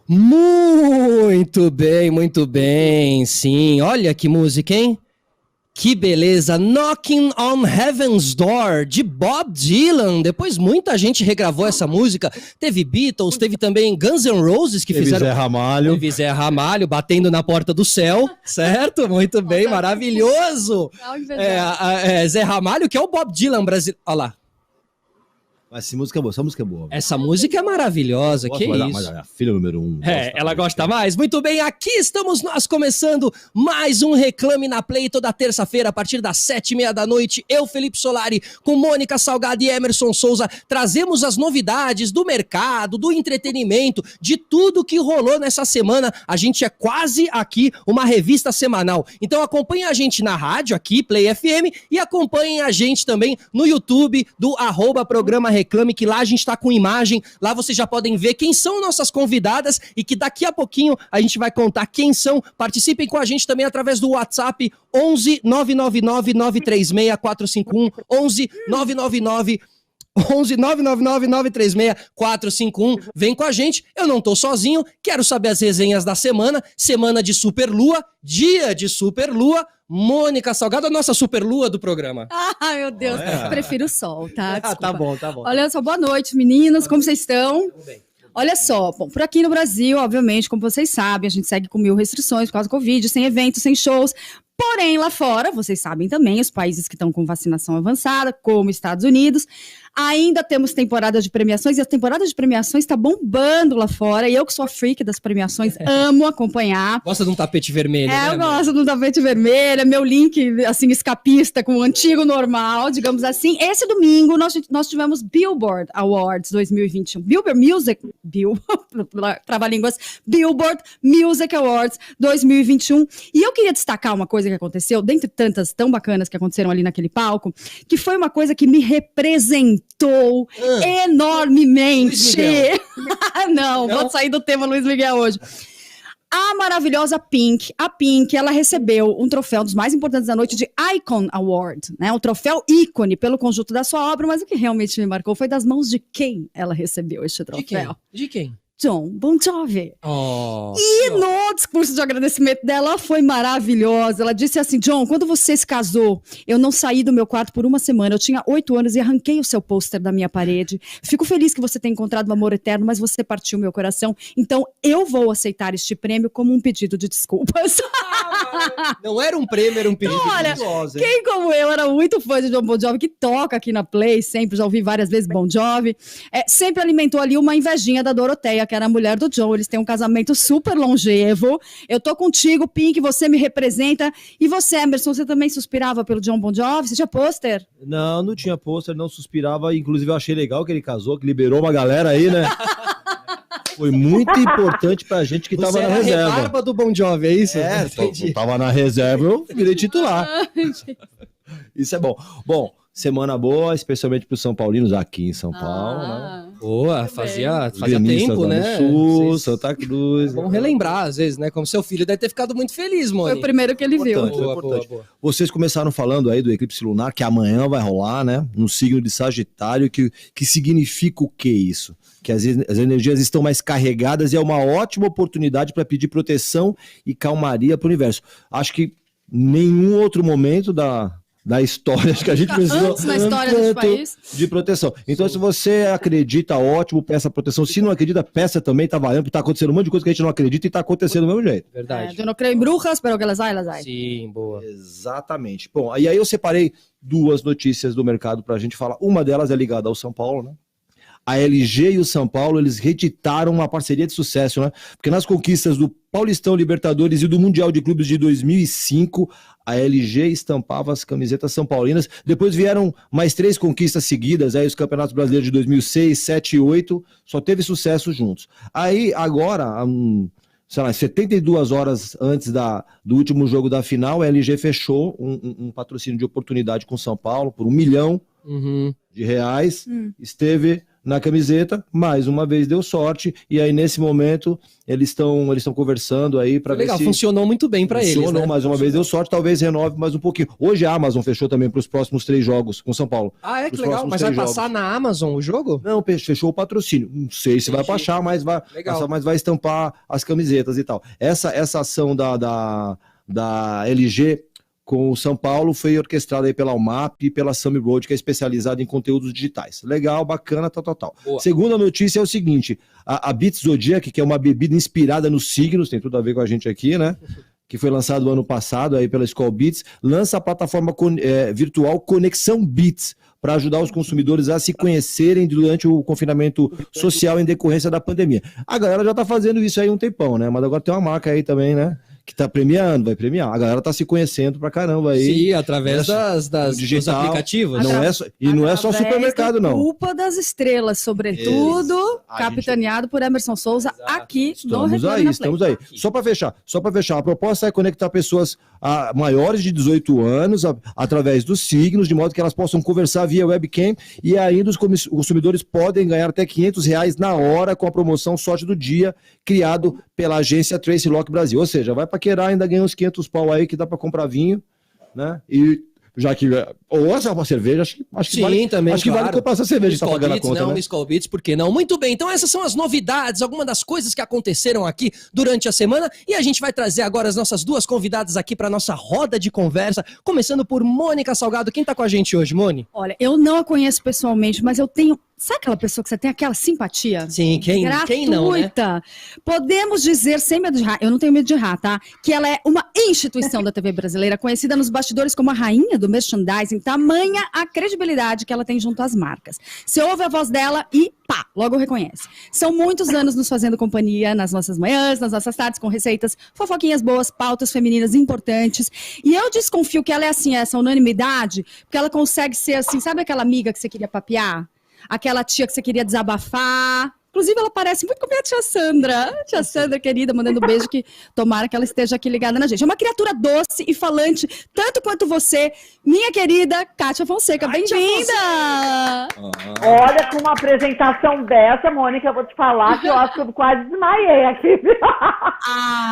Muito bem, sim. Olha que música, hein? Que beleza, Knocking on Heaven's Door, de Bob Dylan. Depois muita gente regravou essa música. Teve Beatles, teve também Guns N' Roses, que fizeram... Teve Zé Ramalho, batendo na porta do céu, certo? Muito bem, maravilhoso. Zé Ramalho, que é o Bob Dylan brasileiro. Olha lá. Mas essa música é boa. Essa música é maravilhosa, que isso. Mas a filha número 1. Ela gosta mais. Muito bem, aqui estamos nós começando mais um Reclame na Play toda terça-feira a partir das 7h30 da noite. Eu, Felipe Solari, com Mônica Salgado e Emerson Souza, trazemos as novidades do mercado, do entretenimento, de tudo que rolou nessa semana. A gente é quase aqui uma revista semanal. Então acompanhem a gente na rádio aqui, Play FM, e acompanhem a gente também no YouTube do @programa Reclame, que lá a gente tá com imagem, lá vocês já podem ver quem são nossas convidadas e que daqui a pouquinho a gente vai contar quem são. Participem com a gente também através do WhatsApp 11 999 936 451 11 999 936 451. Vem com a gente, eu não tô sozinho, quero saber as resenhas da semana de Superlua, dia de Superlua. Mônica Salgado, a nossa Superlua do programa. Ah, meu Deus, prefiro o sol, tá? Tá bom. Olha só, boa noite, meninas, como vocês estão? Tudo bem. Olha só, bom, por aqui no Brasil, obviamente, como vocês sabem, a gente segue com 1000 restrições por causa do Covid, sem eventos, sem shows. Porém, lá fora, vocês sabem também, os países que estão com vacinação avançada, como Estados Unidos, ainda temos temporada de premiações, e a temporada de premiações está bombando lá fora, e eu que sou a freak das premiações, amo acompanhar. Gosta de um tapete vermelho, né? Eu gosto de um tapete vermelho, é meu link, assim, escapista com o antigo normal, digamos assim. Esse domingo, nós tivemos Billboard Awards 2021. Billboard Music Awards 2021. E eu queria destacar uma coisa que aconteceu, dentre tantas tão bacanas que aconteceram ali naquele palco, que foi uma coisa que me representou enormemente. Não, vou sair do tema Luiz Miguel hoje. A maravilhosa Pink, ela recebeu um troféu dos mais importantes da noite de Icon Award, né? Um troféu ícone pelo conjunto da sua obra, mas o que realmente me marcou foi das mãos de quem ela recebeu este troféu. De quem? John Bon Jovi. E no discurso de agradecimento dela foi maravilhosa. Ela disse assim: John, quando você se casou, eu não saí do meu quarto por uma semana. Eu tinha 8 anos e arranquei o seu pôster da minha parede. Fico feliz que você tenha encontrado um amor eterno, mas você partiu meu coração. Então eu vou aceitar este prêmio como um pedido de desculpas. Não era um prêmio, era um pedido de desculpas. Quem como eu era muito fã de John Bon Jovi, que toca aqui na Play, sempre, já ouvi várias vezes Bon Jovi, sempre alimentou ali uma invejinha da Doroteia, que era a mulher do John. Eles têm um casamento super longevo. Eu tô contigo, Pink, você me representa. E você, Emerson, você também suspirava pelo John Bon Jovi? Você tinha pôster? Não tinha pôster, não suspirava. Inclusive eu achei legal que ele casou, que liberou uma galera aí, né? Foi muito importante pra gente que tava na reserva. A rebarba do Bon Jovi, é isso? Tava na reserva, eu virei titular. Isso é bom. Bom, semana boa, especialmente para os São Paulinos aqui em São Paulo, né? Boa, fazia tempo, né? Sul, Santa Cruz. Vamos relembrar, às vezes, né? Como seu filho deve ter ficado muito feliz, Mônica. Foi o primeiro que ele viu. Importante. Boa. Vocês começaram falando aí do eclipse lunar, que amanhã vai rolar, né? No signo de Sagitário, que significa o que isso? Que as energias estão mais carregadas e é uma ótima oportunidade para pedir proteção e calmaria para o universo. Acho que nenhum outro momento da história, acho que a gente precisou antes na história desse país de proteção. Então, se você acredita, ótimo, peça proteção. Se não acredita, peça também, tá valendo, porque tá acontecendo um monte de coisa que a gente não acredita e tá acontecendo do mesmo jeito. Verdade. Eu não creio em bruxas, pero que elas vai. Sim, boa. Exatamente. Bom, e aí eu separei 2 notícias do mercado pra gente falar. Uma delas é ligada ao São Paulo, né? A LG e o São Paulo, eles reeditaram uma parceria de sucesso, né? Porque nas conquistas do Paulistão, Libertadores e do Mundial de Clubes de 2005, a LG estampava as camisetas são paulinas. Depois vieram mais 3 conquistas seguidas, aí os Campeonatos Brasileiros de 2006, 2007 e 2008, só teve sucesso juntos. Aí, agora, 72 horas antes do último jogo da final, a LG fechou um patrocínio de oportunidade com o São Paulo por R$1 milhão. De reais, esteve na camiseta, mais uma vez deu sorte, e aí nesse momento eles estão conversando aí para ver se... Funcionou muito bem para eles, né? Mais uma vez deu sorte, talvez renove mais um pouquinho. Hoje a Amazon fechou também para os próximos 3 jogos com São Paulo. Ah, que legal, mas vai passar na Amazon o jogo? Não, fechou o patrocínio. Não sei se vai passar, mas vai estampar as camisetas e tal. Essa ação da LG com o São Paulo foi orquestrada aí pela UMAP e pela Sami Road, que é especializada em conteúdos digitais. Legal, bacana, tal. Boa. Segunda notícia é o seguinte, a Beats Zodiac, que é uma bebida inspirada nos signos, tem tudo a ver com a gente aqui, né? Que foi lançado ano passado aí pela Skol Beats, lança a plataforma virtual Conexão Beats, para ajudar os consumidores a se conhecerem durante o confinamento social em decorrência da pandemia. A galera já tá fazendo isso aí um tempão, né? Mas agora tem uma marca aí também, né? Que tá premiando, vai premiar. A galera tá se conhecendo pra caramba aí. Sim, através dos aplicativos. Não é só supermercado, não. Culpa das estrelas, sobretudo, capitaneado por Emerson Souza. Exato. Aqui no Reclame Estamos aí. Só pra fechar, a proposta é conectar pessoas maiores de 18 anos através dos signos, de modo que elas possam conversar via webcam, e ainda os consumidores podem ganhar até R$500 na hora com a promoção Sorte do Dia, criado pela agência Tracy Lock Brasil. Ou seja, vai paquerar, ainda ganha uns 500 pau aí que dá para comprar vinho, né? E já que ou essa é uma cerveja, acho que vale, também, vale comprar essa cerveja, tá pagando a conta, né? Skol Beats, por que não? Muito bem, então essas são as novidades, algumas das coisas que aconteceram aqui durante a semana, e a gente vai trazer agora as nossas duas convidadas aqui para nossa roda de conversa, começando por Mônica Salgado. Quem tá com a gente hoje, Mônica? Olha, eu não a conheço pessoalmente, mas eu tenho... Sabe aquela pessoa que você tem aquela simpatia? Sim, quem não, né? Podemos dizer, sem medo de errar, eu não tenho medo de errar, tá? Que ela é uma instituição da TV brasileira, conhecida nos bastidores como a rainha do merchandising, tamanha a credibilidade que ela tem junto às marcas. Você ouve a voz dela e pá, logo reconhece. São muitos anos nos fazendo companhia nas nossas manhãs, nas nossas tardes, com receitas, fofoquinhas boas, pautas femininas importantes. E eu desconfio que ela é assim, essa unanimidade, porque ela consegue ser assim, sabe aquela amiga que você queria papear? Aquela tia que você queria desabafar. Inclusive, ela parece muito com a minha tia Sandra. Tia Sandra, querida, mandando um beijo, que tomara que ela esteja aqui ligada na gente. É uma criatura doce e falante, tanto quanto você, minha querida Kátia Fonseca. Bem-vinda! Olha, com uma apresentação dessa, Mônica, eu vou te falar que eu acho que eu quase desmaiei aqui.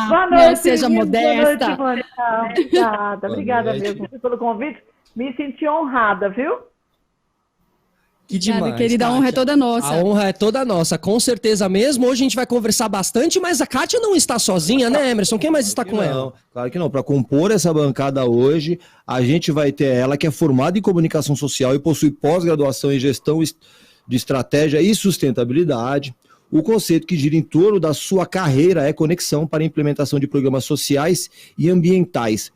Boa noite, não seja modesta. Boa noite, Mônica. Obrigada mesmo pelo convite. Me senti honrada, viu? Que demais, querida, Kátia. A honra é toda nossa. A honra é toda nossa, com certeza mesmo. Hoje a gente vai conversar bastante, mas a Kátia não está sozinha, né, Emerson? Quem mais está com ela? Claro que não. Para compor essa bancada hoje, a gente vai ter ela, que é formada em comunicação social e possui pós-graduação em gestão de estratégia e sustentabilidade. O conceito que gira em torno da sua carreira é conexão para a implementação de programas sociais e ambientais.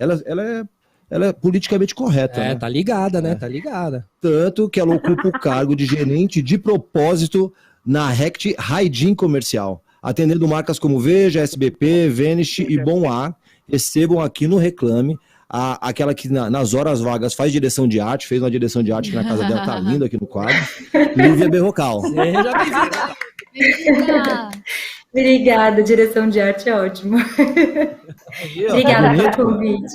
Ela é politicamente correta. Né? Tá ligada, né? Tá ligada. Tanto que ela ocupa o cargo de gerente de propósito na Rect Hygiene Comercial, atendendo marcas como Veja, SBP, Vanish e Bom Ar. Recebam aqui no Reclame aquela que nas horas vagas faz direção de arte, fez uma direção de arte que na casa dela, tá lindo aqui no quadro. Lívia Berrocal. Seja bem-vinda. Obrigada, direção de arte é ótimo. Obrigada pelo convite.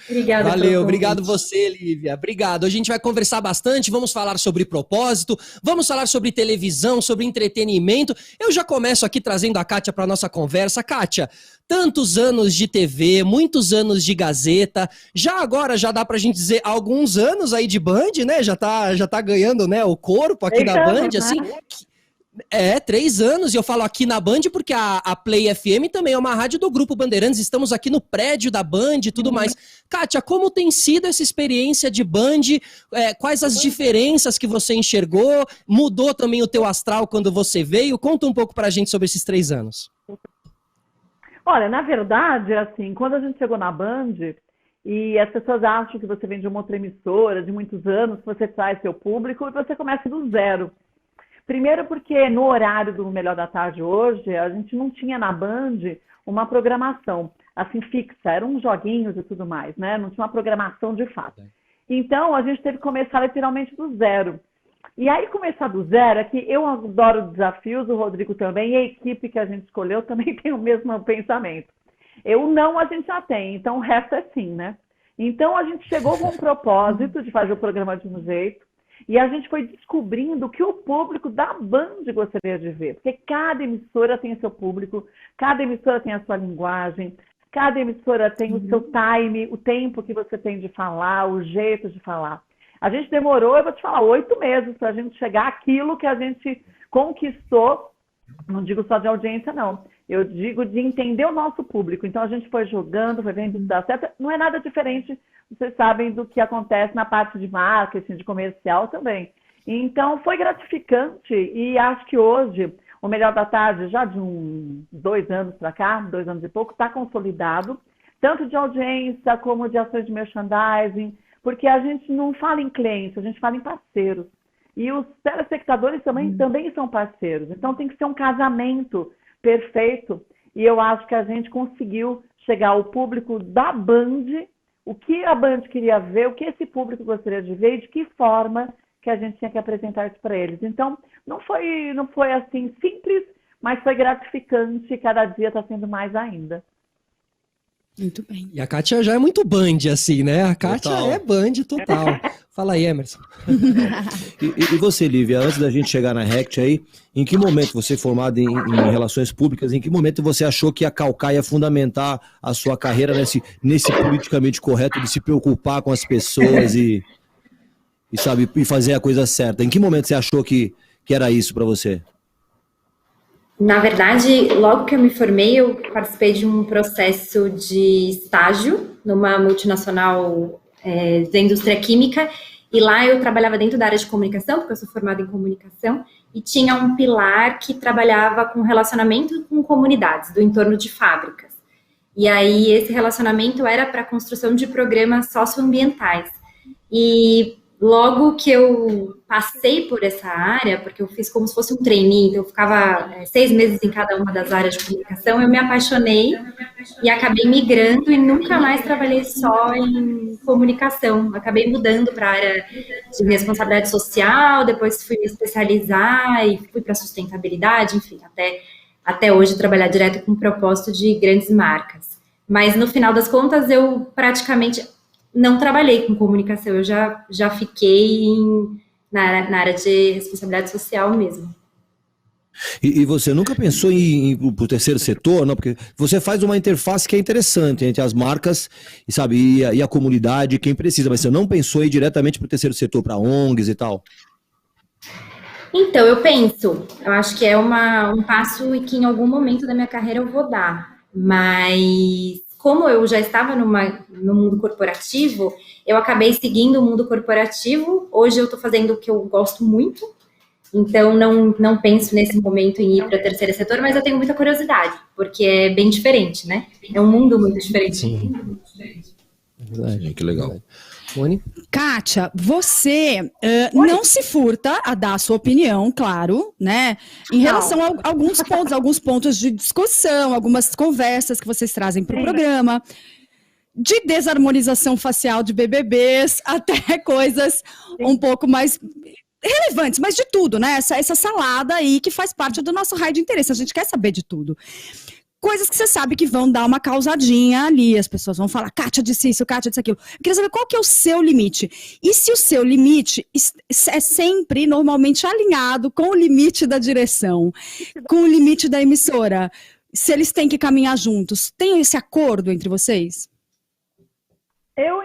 Obrigada. Valeu, obrigado você, Lívia. Obrigado. A gente vai conversar bastante, vamos falar sobre propósito, vamos falar sobre televisão, sobre entretenimento. Eu já começo aqui trazendo a Kátia para nossa conversa. Kátia, tantos anos de TV, muitos anos de Gazeta, já agora já dá pra gente dizer alguns anos aí de Band, né? Já tá ganhando, né, o corpo aqui da Band, assim. 3 anos, e eu falo aqui na Band porque a Play FM também é uma rádio do Grupo Bandeirantes, estamos aqui no prédio da Band e tudo mais. Kátia, como tem sido essa experiência de Band? Quais as diferenças que você enxergou? Mudou também o teu astral quando você veio? Conta um pouco pra gente sobre esses 3 anos. Olha, na verdade, assim, quando a gente chegou na Band, e as pessoas acham que você vem de uma outra emissora de muitos anos, que você traz seu público e você começa do zero. Primeiro porque no horário do Melhor da Tarde hoje, a gente não tinha na Band uma programação assim fixa, eram uns joguinhos e tudo mais, né? Não tinha uma programação de fato. Então a gente teve que começar literalmente do zero. E aí começar do zero é que eu adoro desafios, o Rodrigo também, e a equipe que a gente escolheu também tem o mesmo pensamento. Eu não, a gente já tem, então o resto é sim, né? Então a gente chegou com um propósito de fazer o programa de um jeito. E a gente foi descobrindo o que o público da Band gostaria de ver. Porque cada emissora tem o seu público, cada emissora tem a sua linguagem, cada emissora tem o seu time, o tempo que você tem de falar, o jeito de falar. A gente demorou, eu vou te falar, 8 meses para a gente chegar àquilo que a gente conquistou. Não digo só de audiência, não. Eu digo de entender o nosso público. Então, a gente foi jogando, foi vendo se dá certo. Não é nada diferente, vocês sabem, do que acontece na parte de marketing, de comercial também. Então, foi gratificante e acho que hoje, o Melhor da Tarde, já de 2 anos para cá, 2 anos e pouco, está consolidado, tanto de audiência como de ações de merchandising, porque a gente não fala em clientes, a gente fala em parceiros. E os telespectadores também são parceiros. Então, tem que ser um casamento perfeito. E eu acho que a gente conseguiu chegar ao público da Band, o que a Band queria ver, o que esse público gostaria de ver e de que forma que a gente tinha que apresentar isso para eles. Então, não foi assim simples, mas foi gratificante e cada dia está sendo mais ainda. Muito bem. E a Kátia já é muito Band, assim, né? A Kátia Total. é Band total. Fala aí, Emerson. E você, Lívia, antes da gente chegar na Rect aí, em que momento você, formada em relações públicas, em que momento você achou que a Caucá ia fundamentar a sua carreira nesse politicamente correto de se preocupar com as pessoas e fazer a coisa certa? Em que momento você achou que era isso para você? Na verdade, logo que eu me formei, eu participei de um processo de estágio numa multinacional da indústria química, e lá eu trabalhava dentro da área de comunicação, porque eu sou formada em comunicação, e tinha um pilar que trabalhava com relacionamento com comunidades, do entorno de fábricas. E aí esse relacionamento era para a construção de programas socioambientais. E logo que eu passei por essa área, porque eu fiz como se fosse um trainee, então eu ficava 6 meses em cada uma das áreas de comunicação, eu me apaixonei e acabei migrando e nunca mais trabalhei só em comunicação. Acabei mudando para a área de responsabilidade social, depois fui me especializar e fui para sustentabilidade, enfim, até hoje trabalhar direto com o propósito de grandes marcas. Mas no final das contas, eu praticamente não trabalhei com comunicação, eu já fiquei na área de responsabilidade social mesmo. E você nunca pensou em ir para o terceiro setor, não? Porque você faz uma interface que é interessante entre as marcas e a comunidade, quem precisa, mas você não pensou em ir diretamente para o terceiro setor, para ONGs e tal? Então, eu acho que é um passo que em algum momento da minha carreira eu vou dar, mas como eu já estava no mundo corporativo, eu acabei seguindo o mundo corporativo. Hoje eu estou fazendo o que eu gosto muito, então não penso nesse momento em ir para o terceiro setor, mas eu tenho muita curiosidade, porque é bem diferente, né? É um mundo muito diferente. Sim. Verdade, que legal. Moni? Kátia, você não se furta a dar a sua opinião, claro, né? Em relação a alguns pontos de discussão, algumas conversas que vocês trazem para o programa, de desarmonização facial de BBBs até coisas um pouco mais relevantes, mas de tudo, né? Essa salada aí que faz parte do nosso raio de interesse. A gente quer saber de tudo. Coisas que você sabe que vão dar uma causadinha ali, as pessoas vão falar, Kátia disse isso, Kátia disse aquilo. Eu queria saber qual que é o seu limite. E se o seu limite é sempre, normalmente, alinhado com o limite da direção, com o limite da emissora, se eles têm que caminhar juntos, tem esse acordo entre vocês? Eu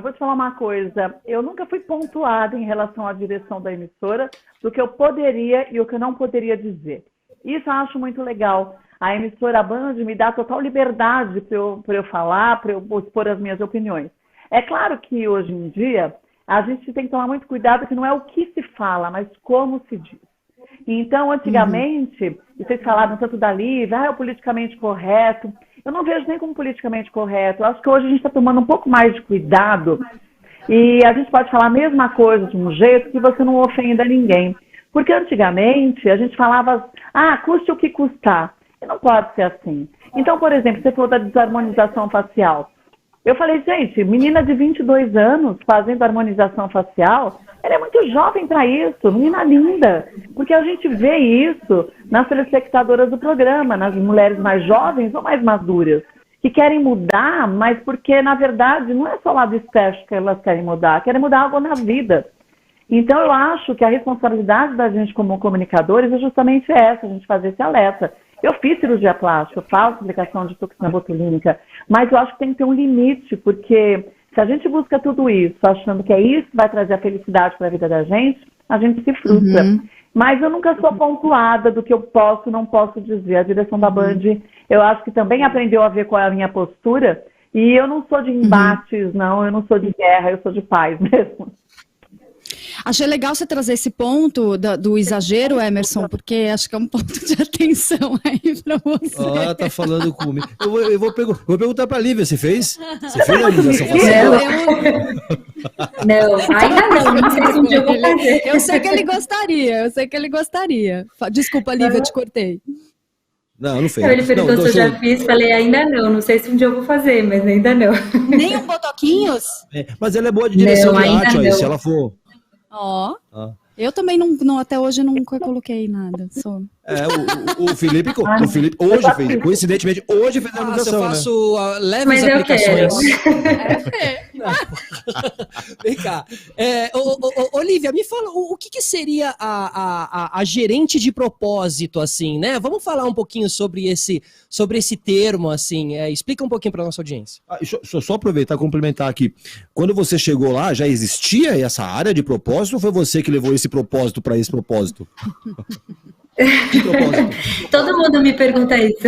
vou te falar uma coisa, eu nunca fui pontuada em relação à direção da emissora, do que eu poderia e o que eu não poderia dizer. Isso eu acho muito legal. A emissora Band me dá total liberdade para eu falar, para eu expor as minhas opiniões. É claro que hoje em dia a gente tem que tomar muito cuidado que não é o que se fala, mas como se diz. Então, antigamente, vocês falaram tanto da Lívia, é o politicamente correto. Eu não vejo nem como politicamente correto. Eu acho que hoje a gente está tomando um pouco mais de cuidado e a gente pode falar a mesma coisa de um jeito que você não ofenda ninguém. Porque antigamente a gente falava, custe o que custar. E não pode ser assim. Então, por exemplo, você falou da desarmonização facial. Eu falei, gente, menina de 22 anos fazendo harmonização facial, ela é muito jovem para isso, menina linda. Porque a gente vê isso nas telespectadoras do programa, nas mulheres mais jovens ou mais maduras, que querem mudar, mas porque, na verdade, não é só o lado estético que elas querem mudar algo na vida. Então, eu acho que a responsabilidade da gente como comunicadores é justamente essa, a gente fazer esse alerta. Eu fiz cirurgia plástica, eu faço aplicação de toxina botulínica, mas eu acho que tem que ter um limite, porque se a gente busca tudo isso, achando que é isso que vai trazer a felicidade para a vida da gente se frustra. Mas eu nunca sou pontuada do que eu posso e não posso dizer. A direção da Band, eu acho que também aprendeu a ver qual é a minha postura, e eu não sou de embates, não, eu não sou de guerra, eu sou de paz mesmo. Achei legal você trazer esse ponto do exagero, Emerson, porque acho que é um ponto de atenção aí para você. Tá falando comigo. Eu vou perguntar para a Lívia, você fez? Você fez a harmonização facial? Não, ainda não sei se um dia eu vou fazer. Eu sei que ele gostaria, Desculpa, Lívia, te cortei. Não fez. Ele perguntou se eu já fiz, falei, ainda não sei se um dia eu vou fazer, mas ainda não. Nem um botoquinhos? Mas ela é boa de direção de arte, aí, se ela for... Eu também não, até hoje nunca coloquei nada. O Felipe hoje fez, coincidentemente, hoje fez a harmonização, eu faço leves mas aplicações. Vem cá. Olivia, me fala, o que seria a gerente de propósito, assim, né? Vamos falar um pouquinho sobre esse termo, assim. Explica um pouquinho para nossa audiência. Deixa eu só aproveitar e complementar aqui. Quando você chegou lá, já existia essa área de propósito ou foi você que levou esse propósito para esse propósito? Todo mundo me pergunta isso.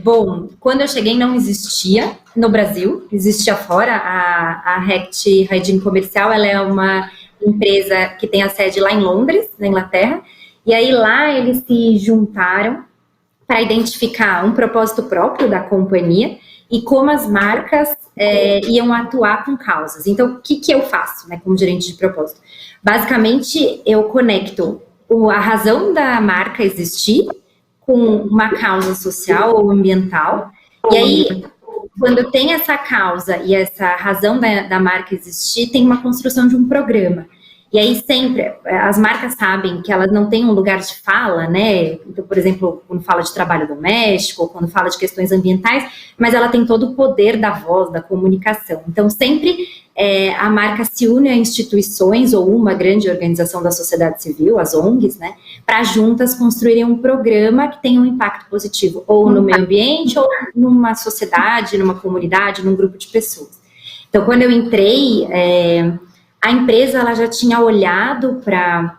Bom, quando eu cheguei não existia no Brasil, existia fora. A Rect Hygiene Comercial, ela é uma empresa que tem a sede lá em Londres, na Inglaterra, e aí lá eles se juntaram para identificar um propósito próprio da companhia e como as marcas iam atuar com causas. Então, o que eu faço, né, como gerente de propósito? Basicamente, eu conecto a razão da marca existir com uma causa social ou ambiental. E aí, quando tem essa causa e essa razão da marca existir, tem uma construção de um programa. E aí sempre, as marcas sabem que elas não têm um lugar de fala, né? Então, por exemplo, quando fala de trabalho doméstico, ou quando fala de questões ambientais, mas ela tem todo o poder da voz, da comunicação. Então, sempre a marca se une a instituições ou uma grande organização da sociedade civil, as ONGs, né? Para juntas construírem um programa que tenha um impacto positivo, ou no meio ambiente, ou numa sociedade, numa comunidade, num grupo de pessoas. Então, quando eu entrei... a empresa ela já tinha olhado para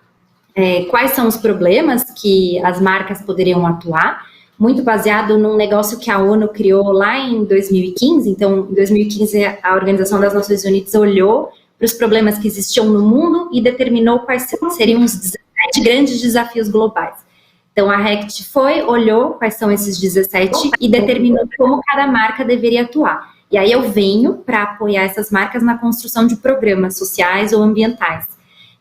quais são os problemas que as marcas poderiam atuar, muito baseado num negócio que a ONU criou lá em 2015. Então, em 2015, a Organização das Nações Unidas olhou para os problemas que existiam no mundo e determinou quais seriam os 17 grandes desafios globais. Então, a Rect olhou quais são esses 17 e determinou como cada marca deveria atuar. E aí eu venho para apoiar essas marcas na construção de programas sociais ou ambientais.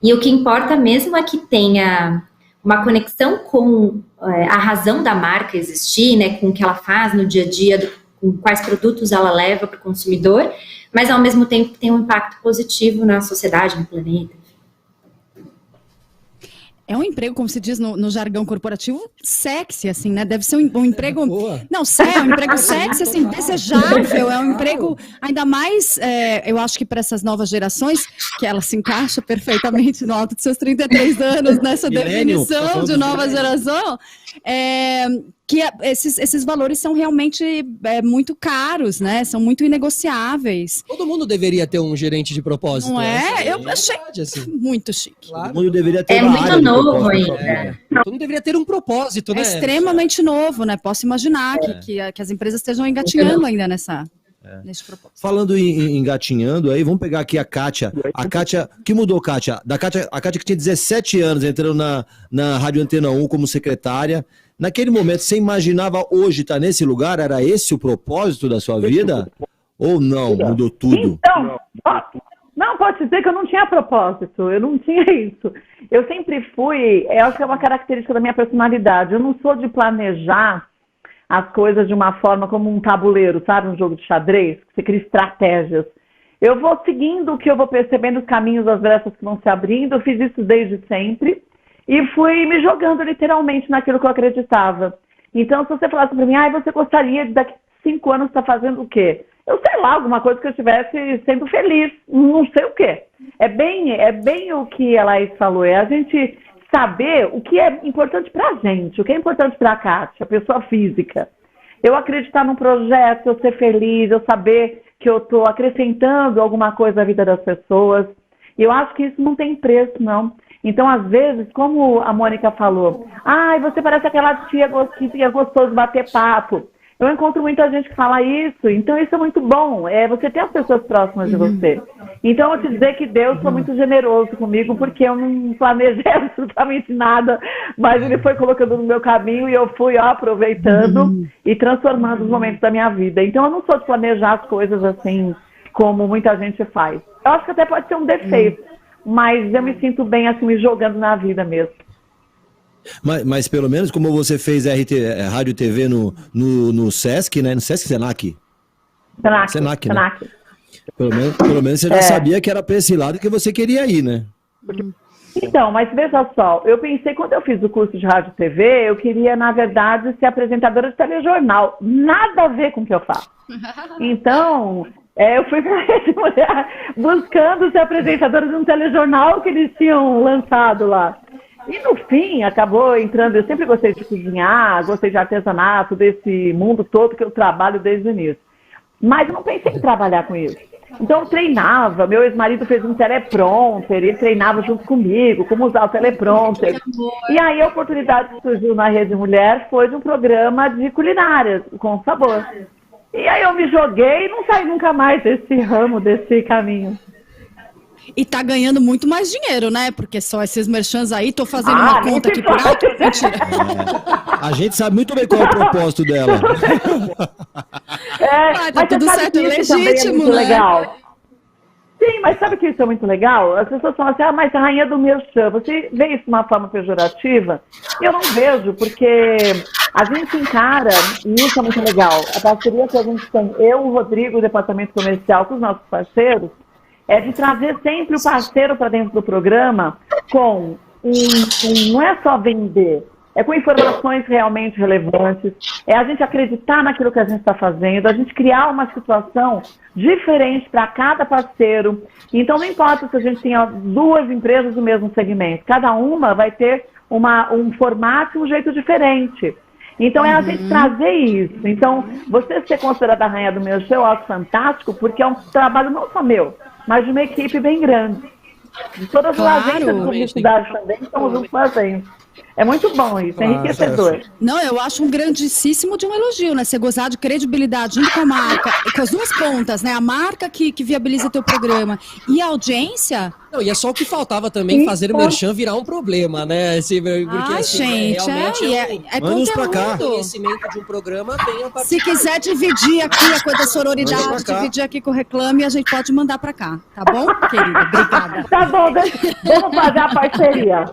E o que importa mesmo é que tenha uma conexão com a razão da marca existir, né, com o que ela faz no dia a dia, com quais produtos ela leva para o consumidor, mas ao mesmo tempo tem um impacto positivo na sociedade, no planeta. É um emprego, como se diz no jargão corporativo, sexy, assim, né? Deve ser um emprego... Boa. Não, é um emprego sexy, assim, desejável. É um emprego, ainda mais, eu acho que para essas novas gerações, que ela se encaixa perfeitamente no alto de seus 33 anos, nessa definição de nova geração, que esses valores são realmente muito caros, né? São muito inegociáveis. Todo mundo deveria ter um gerente de propósito. Não é? Eu achei assim, muito chique. Claro. Todo mundo deveria ter uma muito novo ainda. Todo mundo deveria ter um propósito, né? É extremamente novo, né? Posso imaginar que as empresas estejam engatinhando ainda nesse propósito. Falando em engatinhando, aí vamos pegar aqui a Kátia. A Kátia, que mudou, Kátia? A Kátia que tinha 17 anos, entrando na Rádio Antena 1 como secretária. Naquele momento, você imaginava hoje estar nesse lugar? Era esse o propósito da sua vida? Ou não? Mudou tudo? Então, não, pode dizer que eu não tinha propósito, eu não tinha isso. Eu sempre fui, eu acho que é uma característica da minha personalidade, eu não sou de planejar as coisas de uma forma como um tabuleiro, sabe? Um jogo de xadrez, que você cria estratégias. Eu vou seguindo o que eu vou percebendo, os caminhos, as brechas que vão se abrindo, eu fiz isso desde sempre. E fui me jogando literalmente naquilo que eu acreditava. Então, se você falasse para mim, você gostaria de daqui a 5 anos estar fazendo o quê? eu sei lá, alguma coisa que eu estivesse sendo feliz, não sei o quê. É bem o que a Laís falou, é a gente saber o que é importante pra gente, o que é importante pra Kátia, a pessoa física. Eu acreditar num projeto, eu ser feliz, eu saber que eu estou acrescentando alguma coisa à vida das pessoas. E eu acho que isso não tem preço, não. Então, às vezes, como a Mônica falou, você parece aquela tia que é gostoso de bater papo. Eu encontro muita gente que fala isso, então isso é muito bom, você ter as pessoas próximas de você. Então, eu vou te dizer que Deus foi muito generoso comigo, porque eu não planejei absolutamente nada, mas Ele foi colocando no meu caminho e eu fui aproveitando e transformando os momentos da minha vida. Então, eu não sou de planejar as coisas assim, como muita gente faz. Eu acho que até pode ser um defeito, mas eu me sinto bem assim, me jogando na vida mesmo. Mas pelo menos como você fez Rádio e TV no Sesc, né? No Sesc Senac. Senac, né? Pelo menos você já sabia que era para esse lado que você queria ir, né? Então, mas veja só, eu pensei, quando eu fiz o curso de Rádio e TV, eu queria, na verdade, ser apresentadora de telejornal. Nada a ver com o que eu faço. Então, eu fui para esse mulher buscando ser apresentadora de um telejornal que eles tinham lançado lá. E no fim, acabou entrando, eu sempre gostei de cozinhar, gostei de artesanato, desse mundo todo que eu trabalho desde o início. Mas eu não pensei em trabalhar com isso. Então eu treinava, meu ex-marido fez um teleprompter, ele treinava junto comigo, como usar o teleprompter. E aí a oportunidade que surgiu na Rede Mulher foi de um programa de culinária, com sabor. E aí eu me joguei e não saí nunca mais desse ramo, desse caminho. E tá ganhando muito mais dinheiro, né? Porque só esses merchans aí, tô fazendo uma conta aqui por alto. Mentira. A gente sabe muito bem qual é o propósito dela. Tá tudo certo, legítimo, né? Legal. Sim, mas sabe que isso é muito legal? As pessoas falam assim, mas a rainha do merchan, você vê isso de uma forma pejorativa? Eu não vejo, porque a gente encara, e isso é muito legal, a parceria que a gente tem, eu, o Rodrigo, o departamento comercial, com os nossos parceiros, é de trazer sempre o parceiro para dentro do programa com não é só vender, é com informações realmente relevantes, é a gente acreditar naquilo que a gente está fazendo, a gente criar uma situação diferente para cada parceiro. Então não importa se a gente tenha duas empresas do mesmo segmento, cada uma vai ter um formato e um jeito diferente. Então é a gente trazer isso. Então, você ser considerada a rainha do merchan, eu acho fantástico, porque é um trabalho não só meu, mas de uma equipe bem grande. De todas as agências de publicidade também estamos juntos fazendo. É muito bom isso, é enriquecedor. Não, eu acho um grandíssimo de um elogio, né? Você gozar de credibilidade junto com a marca, com as duas pontas, né? A marca que viabiliza teu programa e a audiência. Não, e é só o que faltava também, fazer o merchan virar um problema, né? Porque, gente, é conteúdo. O conhecimento de um programa vem a partir. Se quiser dividir aqui a coisa da sororidade, dividir aqui com o Reclame, a gente pode mandar pra cá, tá bom, querida? Obrigada. Tá bom, vamos fazer a parceria.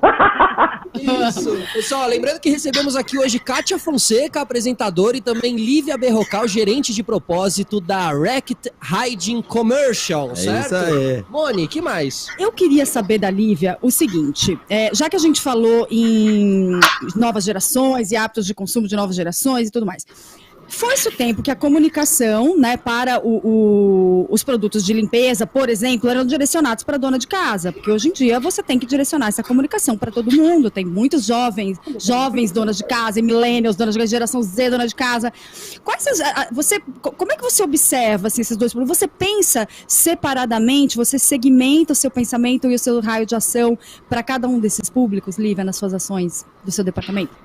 Isso. Pessoal, lembrando que recebemos aqui hoje Kátia Fonseca, apresentadora, e também Lívia Berrocal, gerente de propósito da Racket Hygiene Commercial, certo? Isso aí. Moni, que mais? Eu queria saber da Lívia o seguinte, já que a gente falou em novas gerações e hábitos de consumo de novas gerações e tudo mais, foi-se o tempo que a comunicação, né, para os produtos de limpeza, por exemplo, eram direcionados para a dona de casa, porque hoje em dia você tem que direcionar essa comunicação para todo mundo, tem muitos jovens donas de casa, e millennials, donas de geração Z, dona de casa. Como é que você observa assim, esses dois produtos? Você pensa separadamente, você segmenta o seu pensamento e o seu raio de ação para cada um desses públicos, Lívia, nas suas ações do seu departamento?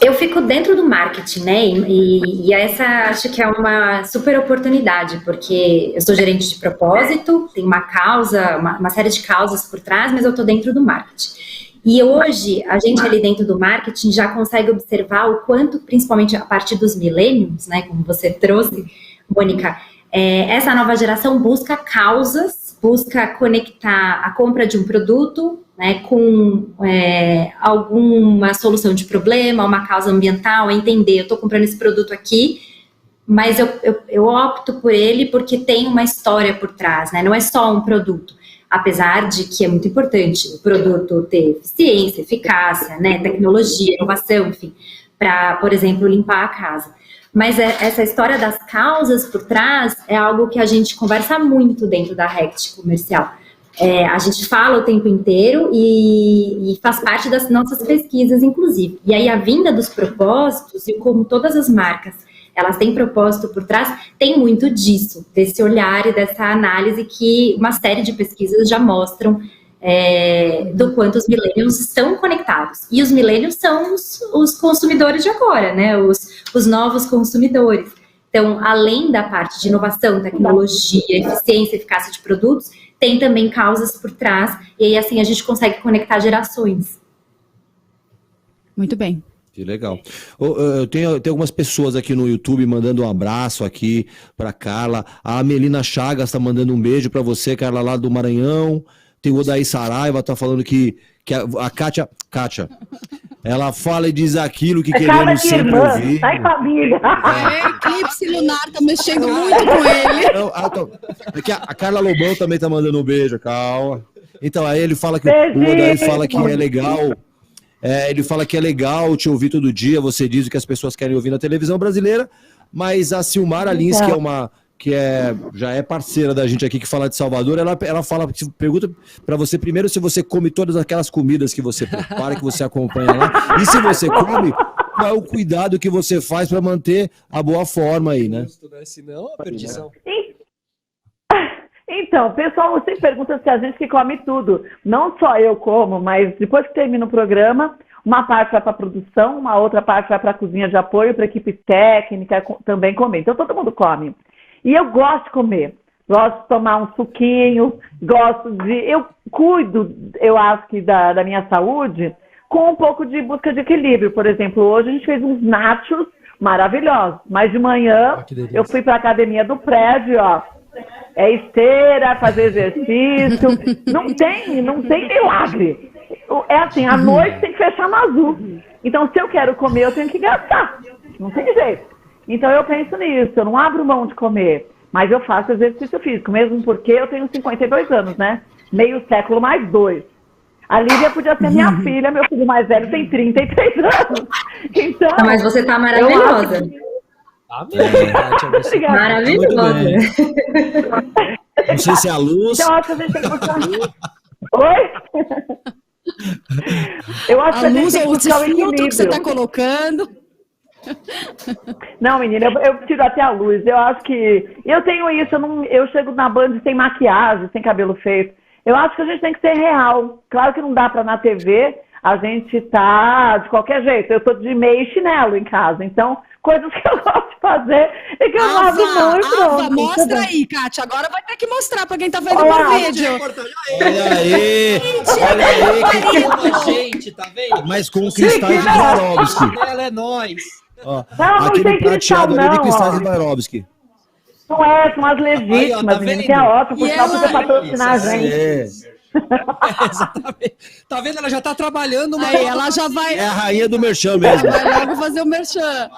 Eu fico dentro do marketing, né? E essa acho que é uma super oportunidade, porque eu sou gerente de propósito, tem uma causa, uma série de causas por trás, mas eu estou dentro do marketing. E hoje, a gente ali dentro do marketing já consegue observar o quanto, principalmente a partir dos millennials, né? Como você trouxe, Mônica, essa nova geração busca causas, busca conectar a compra de um produto, né, com alguma solução de problema, uma causa ambiental, entender, eu estou comprando esse produto aqui, mas eu opto por ele porque tem uma história por trás, né, não é só um produto, apesar de que é muito importante o produto ter eficiência, eficácia, né, tecnologia, inovação, enfim, para, por exemplo, limpar a casa. Mas essa história das causas por trás é algo que a gente conversa muito dentro da Rect Comercial. A gente fala o tempo inteiro e faz parte das nossas pesquisas, inclusive. E aí a vinda dos propósitos, e como todas as marcas, elas têm propósito por trás, tem muito disso, desse olhar e dessa análise que uma série de pesquisas já mostram do quanto os millennials estão conectados. E os millennials são os consumidores de agora, né? Os novos consumidores. Então, além da parte de inovação, tecnologia, eficiência, eficácia de produtos, tem também causas por trás, e aí assim a gente consegue conectar gerações. Muito bem. Que legal. Eu tenho algumas pessoas aqui no YouTube mandando um abraço aqui para Carla. A Melina Chagas está mandando um beijo para você, Carla, lá do Maranhão. Tem o Odaí Saraiva, tá falando que a Kátia, ela fala e diz aquilo que queremos sempre ouvir. Tá em família. Eclipse lunar tá mexendo muito com ele. Não, a Carla Lobão também tá mandando um beijo, calma. Então, aí ele fala que o Odaí fala que é legal. Ele fala que é legal te ouvir todo dia, você diz o que as pessoas querem ouvir na televisão brasileira, mas a Silmara Lins, que já é parceira da gente aqui, que fala de Salvador, ela pergunta para você primeiro se você come todas aquelas comidas que você prepara, que você acompanha lá, e se você come, qual é o cuidado que você faz para manter a boa forma aí, né? Senão, a perdição. Então, o pessoal sempre pergunta se a gente que come tudo. Não só eu como, mas depois que termina o programa, uma parte vai para a produção, uma outra parte vai para a cozinha de apoio, para a equipe técnica também comer. Então, todo mundo come. E eu gosto de comer. Gosto de tomar um suquinho, eu cuido, eu acho que da minha saúde, com um pouco de busca de equilíbrio. Por exemplo, hoje a gente fez uns nachos maravilhosos. Mas de manhã, eu fui para a academia do prédio, ó. Esteira, fazer exercício, não tem milagre. É assim, à noite tem que fechar no azul. Então, se eu quero comer, eu tenho que gastar. Não tem jeito. Então, eu penso nisso, eu não abro mão de comer, mas eu faço exercício físico, mesmo porque eu tenho 52 anos, né? Meio século mais 2. A Lívia podia ser minha filha, meu filho mais velho tem 33 anos. Então, mas você tá maravilhosa. Maravilhosa. Não sei se é a luz. Então, eu acho que a gente tem que buscar... Oi? Eu acho que a gente tem que buscar o equilíbrio que você tá colocando. Não, menina, eu tiro até a luz. Eu acho que... Eu tenho isso, eu chego na Band sem maquiagem, sem cabelo feito. Eu acho que a gente tem que ser real. Claro que não dá pra na TV a gente tá de qualquer jeito. Eu tô de meia e chinelo em casa, então... Coisas que eu gosto de fazer e que eu lavo muito. Mostra aí, Kátia. Agora vai ter que mostrar pra quem tá vendo o vídeo. Olha aí. Gente, tá vendo? Mas com cristais de Swarovski. Ela é nóis. Aquele prateado ali de cristais de Swarovski. Não é, são as legítimas, menino, que é ótimo, porque ela poder patrocinar a gente. Exatamente. Tá vendo? Ela já tá trabalhando, mas ela já vai. É a rainha do merchan mesmo. Vai logo fazer o merchan.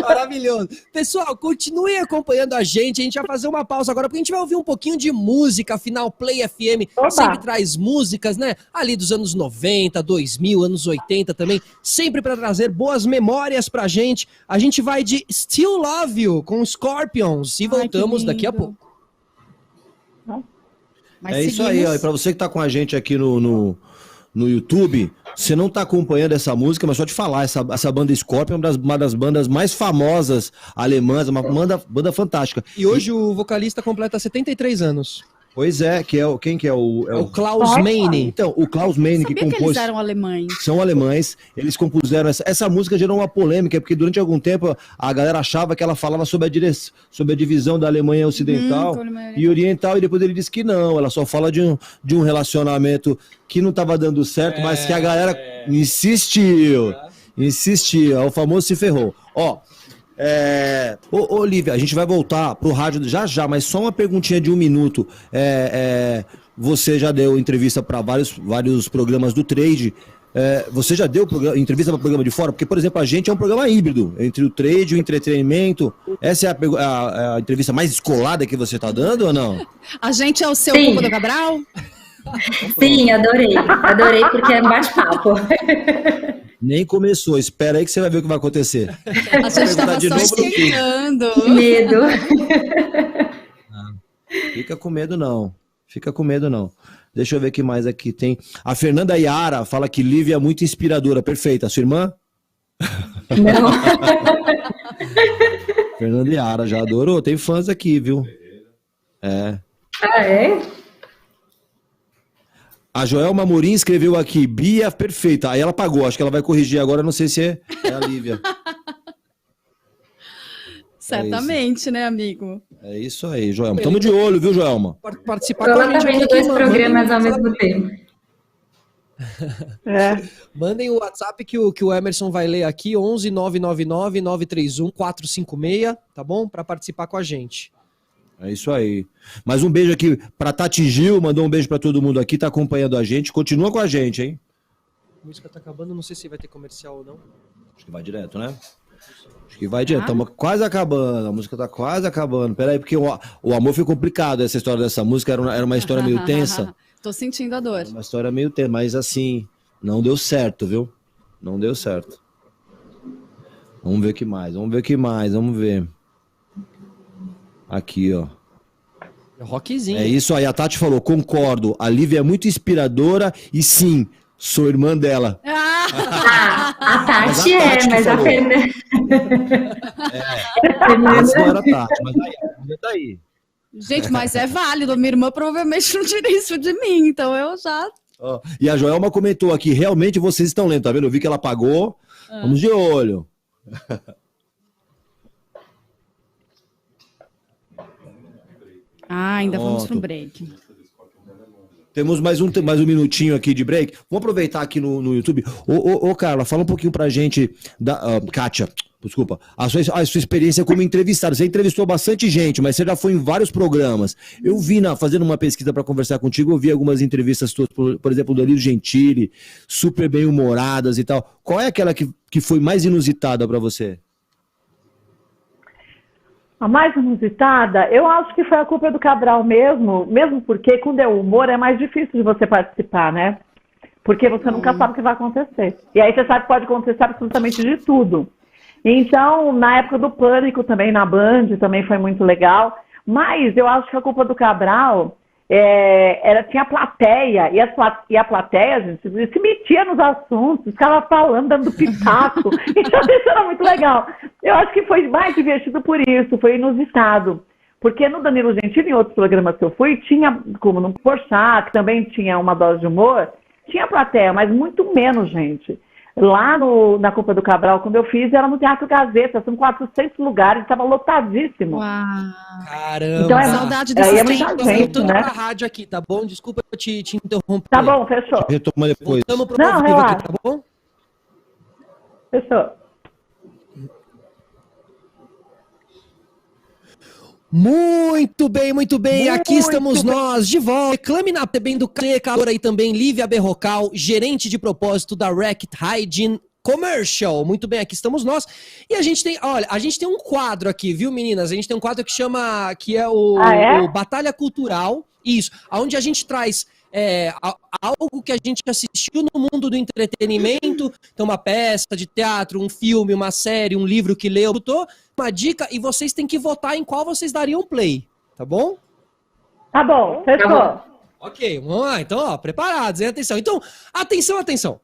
Maravilhoso. Pessoal, continuem acompanhando a gente vai fazer uma pausa agora, porque a gente vai ouvir um pouquinho de música. Afinal, Play FM sempre traz músicas, né? Ali dos anos 90, 2000, anos 80 também, sempre para trazer boas memórias pra gente. A gente vai de Still Love You com Scorpions e voltamos daqui a pouco. Mas isso aí, ó. E pra você que tá com a gente aqui no YouTube, você não tá acompanhando essa música, mas só te falar, essa banda Scorpion é uma das bandas mais famosas alemãs, uma banda fantástica. E hoje o vocalista completa 73 anos. Pois é, quem que é o... É o Klaus Meine. Então, o Klaus Meine que compôs... que eles eram alemães. São alemães, eles compuseram... Essa música gerou uma polêmica, porque durante algum tempo a galera achava que ela falava sobre a divisão da Alemanha Ocidental e Oriental, e depois ele disse que não, ela só fala de um relacionamento que não estava dando certo, mas que a galera insistiu, o famoso se ferrou. Ó... Olivia, a gente vai voltar pro rádio já, mas só uma perguntinha de 1 minuto. Você já deu entrevista para vários programas do Trade. Você já deu entrevista para programa de fora? Porque, por exemplo, a gente é um programa híbrido entre o Trade e o entretenimento. Essa é a entrevista mais descolada que você está dando ou não? A gente é o seu Cuco do Cabral? Sim, adorei porque é um bate-papo. Nem começou. Espera aí que você vai ver o que vai acontecer. A gente tava de só novo no fim. esquentando. Que medo. Fica com medo, não. Fica com medo, não. Deixa eu ver o que mais aqui tem. A Fernanda Yara fala que Lívia é muito inspiradora. Perfeita. Sua irmã? Não. Fernanda Yara já adorou. Tem fãs aqui, viu? É. Ah, é? A Joelma Morim escreveu aqui, Bia, perfeita. Aí ela pagou, acho que ela vai corrigir agora, não sei se é a Lívia. Certamente, né, amigo? É isso aí, Joelma. Tamo de olho, viu, Joelma? Participar com a gente Provavelmente aqui, 2 programas ao mesmo tempo. Mandem o WhatsApp que o Emerson vai ler aqui, 11 999 931 456, tá bom? Para participar com a gente. É isso aí. Mais um beijo aqui pra Tati Gil, mandou um beijo pra todo mundo aqui, tá acompanhando a gente. Continua com a gente, hein? A música tá acabando, não sei se vai ter comercial ou não. Acho que vai direto, né? Acho que vai direto. Estamos quase acabando, a música tá quase acabando. Peraí, porque o amor foi complicado, essa história dessa música, era uma história meio tensa. Tô sentindo a dor. Uma história meio tensa, mas assim, não deu certo, viu? Não deu certo. Vamos ver o que mais, vamos ver. Aqui, ó. Rockzinho. É isso aí, a Tati falou, concordo, a Lívia é muito inspiradora e sim, sou irmã dela. A Tati mas a falou. Fernanda... Antes não era a Tati, mas aí, a Fernanda tá aí. Gente, mas é válido. Minha irmã provavelmente não tira isso de mim, então eu já... Ó, e a Joelma comentou aqui, realmente vocês estão lendo, tá vendo? Eu vi que ela pagou, vamos de olho. Ainda vamos pro break. Temos mais um minutinho aqui de break. Vamos aproveitar aqui no YouTube. Ô, Carla, fala um pouquinho pra gente, Kátia, desculpa, a sua experiência como entrevistada. Você entrevistou bastante gente, mas você já foi em vários programas. Eu vi, fazendo uma pesquisa para conversar contigo, eu vi algumas entrevistas tuas, por exemplo, do Danilo Gentili, super bem-humoradas e tal. Qual é aquela que foi mais inusitada para você? A mais inusitada, eu acho que foi a culpa do Cabral mesmo porque quando é humor é mais difícil de você participar, né? Porque você nunca sabe o que vai acontecer. E aí você sabe que pode acontecer absolutamente de tudo. Então, na época do Pânico também, na Band, também foi muito legal. Mas eu acho que a culpa do Cabral tinha a plateia, e a plateia, gente, se metia nos assuntos, ficava falando, dando pitaco. Então isso era muito legal. Eu acho que foi mais divertido por isso, foi inusitado. Porque no Danilo Gentili, em outros programas que eu fui, tinha, como no Porchat, que também tinha uma dose de humor, tinha plateia, mas muito menos gente. Lá na Copa do Cabral, quando eu fiz, era no Teatro Gazeta, são 400 lugares, estava lotadíssimo. Uau. Caramba! Então saudade desse muita Gente, gente, né? pra rádio aqui, tá bom? Desculpa eu te interromper. Tá bom, fechou. Retoma depois. Voltamos pro Não, ao vivo relaxa. aqui, tá bom? Fechou. Muito bem. Aqui estamos nós de volta. Reclame na bem do Calor aí também, Lívia Berrocal, gerente de propósito da Racket Hygiene Commercial. Muito bem, aqui estamos nós. E a gente tem um quadro aqui, viu, meninas? A gente tem um quadro que é o Batalha Cultural. Isso, onde a gente traz algo que a gente assistiu no mundo do entretenimento, então uma peça de teatro, um filme, uma série, um livro que leu, uma dica, e vocês têm que votar em qual vocês dariam play, tá bom? Tá bom, fechou. Ok, vamos lá, então, ó, preparados, hein? Atenção. Então, atenção.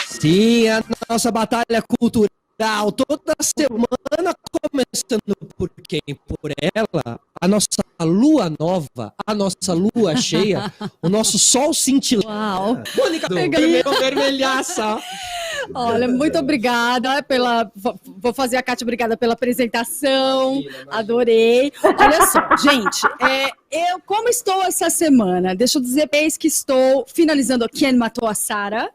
Sim, a nossa batalha cultural, toda semana, começando por quem? Por ela, a nossa lua nova, a nossa lua cheia, o nosso sol cintilante. Uau! Mônica, vermelhaça. Olha, muito obrigada pela... Vou fazer a Kátia, obrigada pela apresentação, adorei. Olha só, gente, eu como estou essa semana? Deixa eu dizer que estou finalizando Quem Matou a Sarah.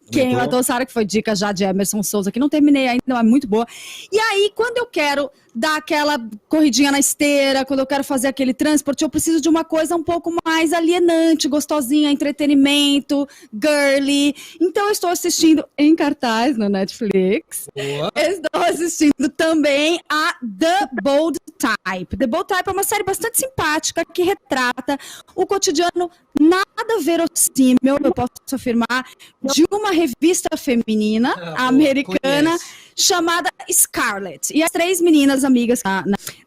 Quem matou a Sarah, que foi dica já de Emerson Souza, que não terminei ainda, é muito boa. E aí, quando eu quero dar aquela corridinha na esteira, quando eu quero fazer aquele transporte, eu preciso de uma coisa um pouco mais alienante, gostosinha, entretenimento, girly. Então, eu estou assistindo em cartaz na Netflix. Boa. Estou assistindo também a The Bold Type. The Bold Type é uma série bastante simpática que retrata o cotidiano na verossímil, eu posso afirmar, de uma revista feminina americana chamada Scarlet. E as 3 meninas amigas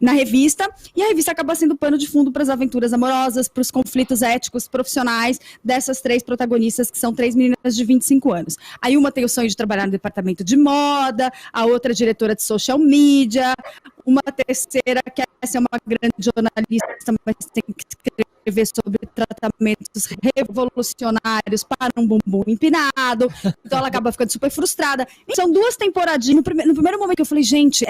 na revista, e a revista acaba sendo pano de fundo para as aventuras amorosas, para os conflitos éticos, profissionais dessas 3 protagonistas, que são 3 meninas de 25 anos. Aí uma tem o sonho de trabalhar no departamento de moda, a outra é diretora de social media, uma terceira quer ser uma grande jornalista, mas tem que escrever sobre tratamentos revolucionários para um bumbum empinado, então ela acaba ficando super frustrada. São 2 temporadinhas. No primeiro momento que eu falei, gente,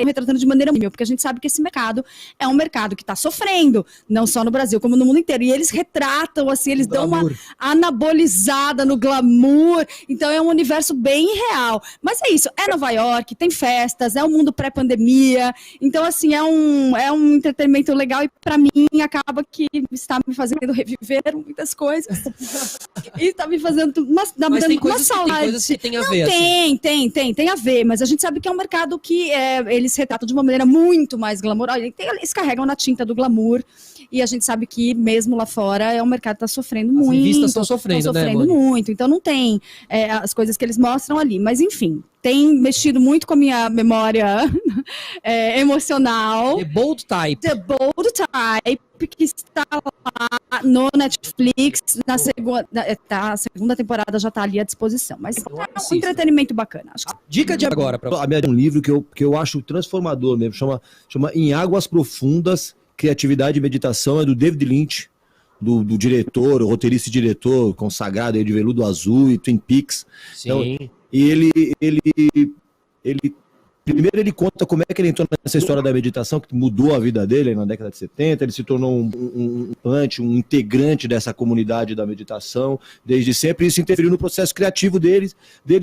me tratando de maneira mínima, porque a gente sabe que esse mercado é um mercado que está sofrendo, não só no Brasil, como no mundo inteiro. E eles retratam, assim, eles dão uma anabolizada no glamour. Então é um universo bem real. Mas é isso, é Nova York, tem festas, é um mundo pré-pandemia. Então, assim, é um entretenimento legal e, para mim, acaba que está me fazendo reviver muitas coisas. E está me fazendo uma saudade. Tem coisas que tem a ver. Tem a ver, mas a gente sabe que é um mercado que eles retratam de uma maneira muito mais glamourosa. Eles carregam na tinta do glamour. E a gente sabe que mesmo lá fora o mercado está sofrendo muito. As revistas estão sofrendo, né, muito. Então não tem as coisas que eles mostram ali. Mas enfim, tem mexido muito com a minha memória emocional. The Bold Type, que está lá no Netflix, a segunda temporada já está ali à disposição. Mas é um entretenimento bacana. Acho que... Dica de agora. Um livro que eu acho transformador mesmo, chama Em Águas Profundas, Criatividade e Meditação, é do David Lynch, do diretor, o roteirista e diretor consagrado aí de Veludo Azul e Twin Peaks. Sim. Então, e ele primeiro ele conta como é que ele entrou nessa história da meditação, que mudou a vida dele na década de 70, ele se tornou um integrante dessa comunidade da meditação desde sempre, e isso interferiu no processo criativo dele.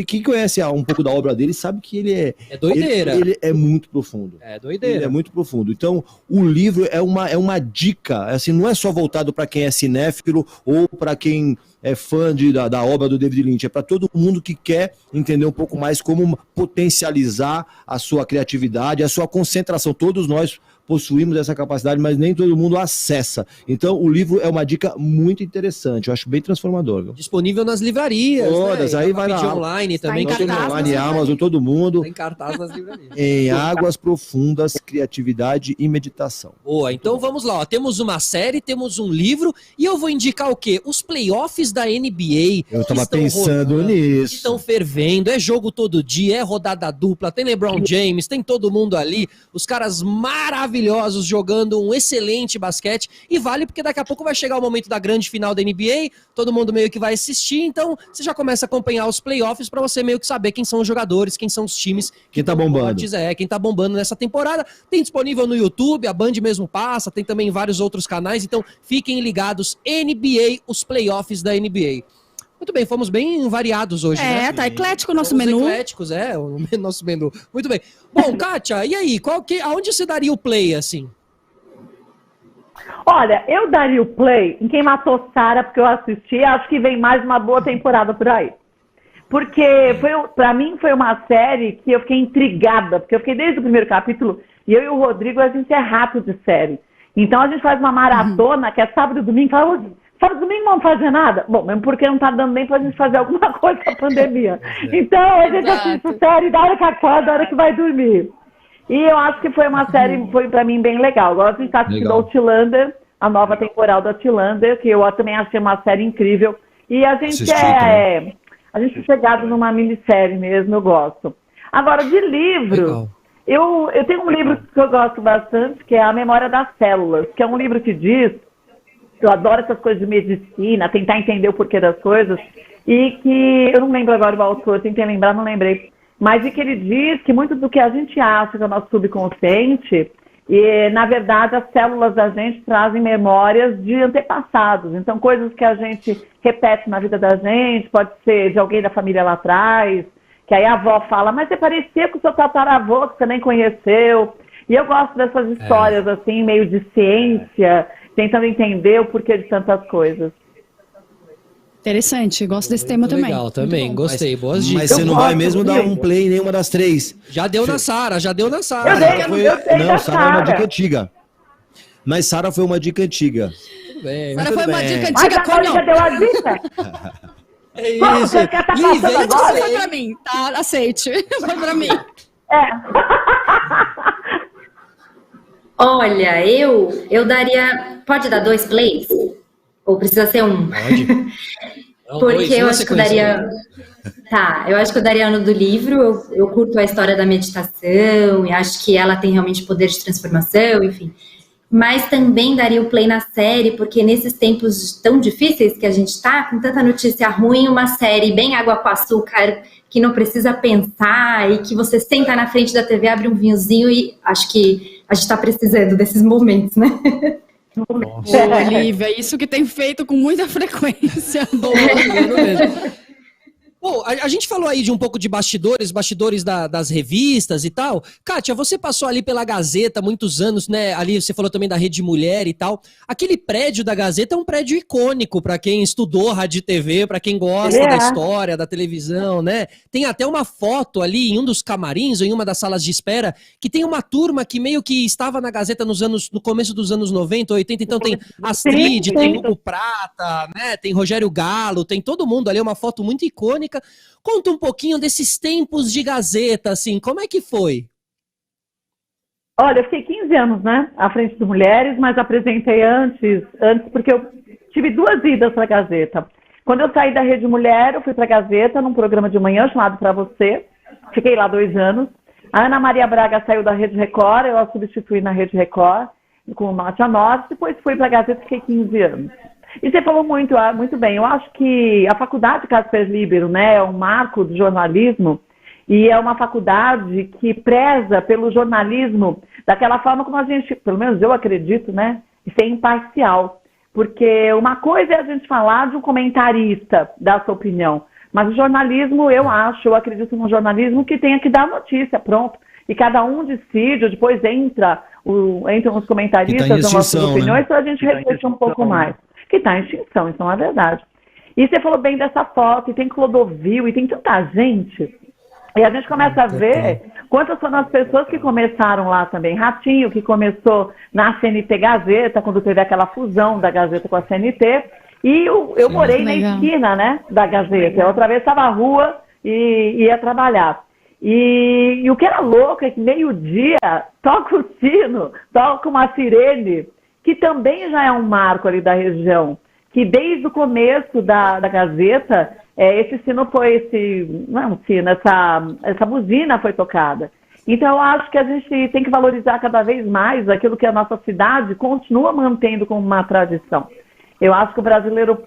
Quem conhece um pouco da obra dele sabe que ele é doideira. Ele é muito profundo. É doideira. Ele é muito profundo. Então, o livro é uma dica, assim, não é só voltado para quem é cinéfilo ou para quem é fã da obra do David Lynch, é para todo mundo que quer entender um pouco mais como potencializar a sua criatividade, a sua concentração. Todos nós possuímos essa capacidade, mas nem todo mundo acessa. Então, o livro é uma dica muito interessante, eu acho bem transformador. Viu? Disponível nas livrarias, todas, né? aí vai lá. Online também. Online, Amazon, todo mundo. Tá em cartaz nas livrarias. Em Águas Profundas, Criatividade e Meditação. Boa, então vamos lá. Ó. Temos uma série, temos um livro, e eu vou indicar o quê? Os playoffs da NBA. Eu tava pensando nisso. Estão fervendo, é jogo todo dia, é rodada dupla, tem LeBron James, tem todo mundo ali, os caras maravilhosos jogando um excelente basquete, e vale porque daqui a pouco vai chegar o momento da grande final da NBA, todo mundo meio que vai assistir, então você já começa a acompanhar os playoffs para você meio que saber quem são os jogadores, quem são os times. Quem tá bombando. Fortes, quem tá bombando nessa temporada. Tem disponível no YouTube, a Band mesmo passa, tem também vários outros canais, então fiquem ligados. NBA, os playoffs da NBA. Muito bem, fomos bem variados hoje, né? Tá eclético o nosso menu. Ecléticos, o nosso menu. Muito bem. Bom, Kátia, e aí? Aonde você daria o play, assim? Olha, eu daria o play em Quem Matou Sarah, porque eu assisti, acho que vem mais uma boa temporada por aí. Porque, pra mim, foi uma série que eu fiquei intrigada, porque eu fiquei desde o primeiro capítulo, e eu e o Rodrigo, a gente é rato de série. Então, a gente faz uma maratona, que é sábado e domingo, fala... Sábado e domingo não vamos fazer nada? Bom, mesmo porque não tá dando nem pra gente fazer alguma coisa com a pandemia. Então, a gente assiste série da hora que acorda, da hora que vai dormir. E eu acho que foi uma série, foi pra mim bem legal. Agora a gente tá assistindo Outlander, a nova temporada do Outlander, que eu também achei uma série incrível. E a gente a gente é chegado numa minissérie mesmo, eu gosto. Agora, de livro, eu tenho um livro que eu gosto bastante, que é A Memória das Células, que é um livro que diz... Eu adoro essas coisas de medicina, tentar entender o porquê das coisas, e que, eu não lembro agora o autor, tentei lembrar, não lembrei, mas e que ele diz que muito do que a gente acha que é o nosso subconsciente, e na verdade as células da gente trazem memórias de antepassados, então coisas que a gente repete na vida da gente, pode ser de alguém da família lá atrás, que aí a avó fala, mas você parecia com o seu tataravô que você nem conheceu, e eu gosto dessas histórias assim, meio de ciência, tentando entender o porquê de tantas coisas. Interessante, gosto desse tema também. Legal, também, gostei, boas dicas. Mas você não vai mesmo dar um play em nenhuma das 3. Já deu na Sarah, Sarah é uma dica antiga. Mas Sarah foi uma dica antiga. Tudo bem. Agora foi uma dica Mas antiga a Mônica deu a dica. É Como isso. você quer tá Lívia, passando e agora? você? Foi pra mim, tá? Aceite. Foi pra mim. Olha, eu daria. Pode dar 2 plays? Ou precisa ser um? Pode. Não, Porque dois, eu uma acho que eu sequência. daria. Tá, eu acho que eu daria ano do livro. Eu curto a história da meditação e acho que ela tem realmente poder de transformação, enfim. Mas também daria o play na série, porque nesses tempos tão difíceis que a gente tá, com tanta notícia ruim, uma série bem água com açúcar, que não precisa pensar e que você senta na frente da TV, abre um vinhozinho e acho que a gente tá precisando desses momentos, né? Ô, Lívia, isso que tem feito com muita frequência. Boa, mesmo. Bom, a gente falou aí de um pouco de bastidores das revistas e tal. Kátia, você passou ali pela Gazeta muitos anos, né? Ali você falou também da Rede Mulher e tal. Aquele prédio da Gazeta é um prédio icônico para quem estudou rádio e TV, para quem gosta da história, da televisão, né? Tem até uma foto ali em um dos camarins ou em uma das salas de espera que tem uma turma que meio que estava na Gazeta no começo dos anos 90, 80. Então tem Astrid, tem Hugo Prata, né? Tem Rogério Galo, tem todo mundo ali, é uma foto muito icônica. Conta um pouquinho desses tempos de Gazeta, assim, como é que foi? Olha, eu fiquei 15 anos, né, à frente do Mulheres, mas apresentei antes porque eu tive 2 idas para a Gazeta. Quando eu saí da Rede Mulher, eu fui para a Gazeta num programa de manhã chamado Pra Você, fiquei lá 2 anos. A Ana Maria Braga saiu da Rede Record, eu a substituí na Rede Record, com o Norte a Norte, depois fui para a Gazeta e fiquei 15 anos. E você falou muito bem, eu acho que a faculdade Casper Libero, né, é um marco do jornalismo e é uma faculdade que preza pelo jornalismo daquela forma como a gente, pelo menos eu acredito, né, ser imparcial. Porque uma coisa é a gente falar de um comentarista, dar sua opinião, mas o jornalismo, eu acredito num jornalismo que tenha que dar notícia, pronto. E cada um decide, depois entram os comentaristas, dão as suas opiniões, para a gente refletir um pouco mais. Que está em extinção, isso é uma verdade. E você falou bem dessa foto, e tem Clodovil, e tem tanta gente. E a gente começa a ver quantas foram as pessoas que começaram lá também. Ratinho, que começou na CNT Gazeta, quando teve aquela fusão da Gazeta com a CNT. E eu morei na esquina, né, da Gazeta. Eu atravessava a rua e ia trabalhar. E o que era louco é que meio-dia toca o sino, toca uma sirene, que também já é um marco ali da região, que desde o começo da Gazeta, esse sino essa buzina foi tocada. Então eu acho que a gente tem que valorizar cada vez mais aquilo que a nossa cidade continua mantendo como uma tradição. Eu acho que o brasileiro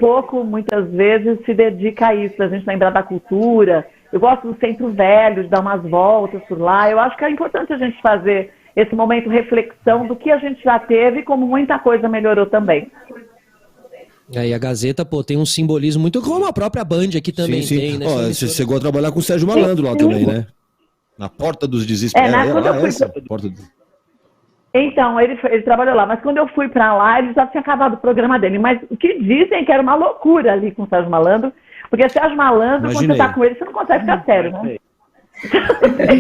muitas vezes, se dedica a isso, a gente lembrar da cultura. Eu gosto do Centro Velho, de dar umas voltas por lá. Eu acho que é importante a gente fazer esse momento de reflexão do que a gente já teve, como muita coisa melhorou também. E a Gazeta, tem um simbolismo muito, como a própria Band aqui também tem, né? Você chegou a trabalhar com o Sérgio Malandro lá também, né? Na Porta dos Desesperados. Então, ele trabalhou lá, mas quando eu fui para lá, ele já tinha acabado o programa dele. Mas o que dizem que era uma loucura ali com o Sérgio Malandro, porque Sérgio Malandro, quando você tá com ele, você não consegue ficar sério, né? É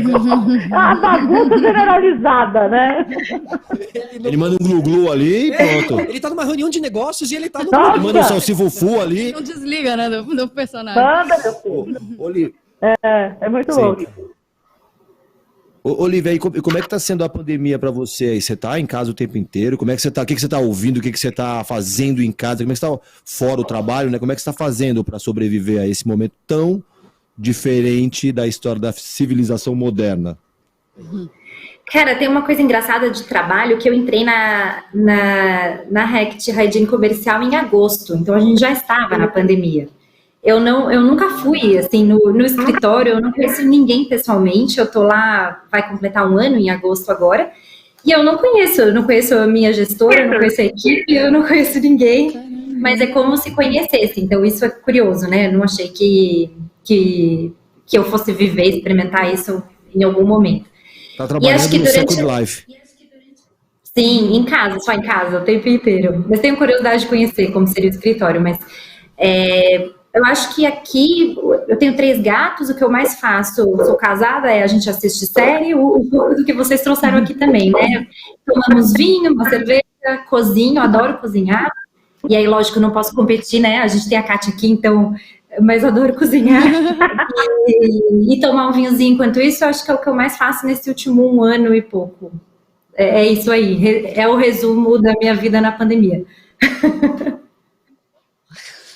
uma bagunça generalizada, né? Ele manda um glu-glu ali e pronto. Ele tá numa reunião de negócios e ele tá no... Ele manda um salsifufu ali. Não desliga, né, do personagem. Manda, meu filho. É muito louco. Olivia, e como é que tá sendo a pandemia para você aí? Você tá em casa o tempo inteiro? Como é que você tá? O que você tá ouvindo? O que você tá fazendo em casa? Como é que você tá fora do trabalho, né? Como é que você tá fazendo para sobreviver a esse momento tão diferente da história da civilização moderna? Cara, tem uma coisa engraçada de trabalho que eu entrei na Rect Hygiene Comercial em agosto, então a gente já estava na pandemia. Eu nunca fui, assim, no escritório, eu não conheço ninguém pessoalmente, eu tô lá, vai completar 1 ano em agosto agora, e eu não conheço a minha gestora, eu não conheço a equipe, eu não conheço ninguém, mas é como se conhecesse, então isso é curioso, né? Eu não achei que eu fosse viver, experimentar isso em algum momento. Tá trabalhando no Second Life. Sim, em casa, só em casa, o tempo inteiro. Mas tenho curiosidade de conhecer como seria o escritório, mas eu acho que aqui eu tenho 3 gatos, o que eu mais faço, sou casada, a gente assiste série, o pouco do que vocês trouxeram aqui também, né? Tomamos vinho, uma cerveja, cozinho, adoro cozinhar. E aí, lógico, eu não posso competir, né? A gente tem a Kátia aqui, então, mas eu adoro cozinhar e tomar um vinhozinho. Enquanto isso, eu acho que é o que eu mais faço nesse último 1 ano e pouco. É isso aí, é o resumo da minha vida na pandemia.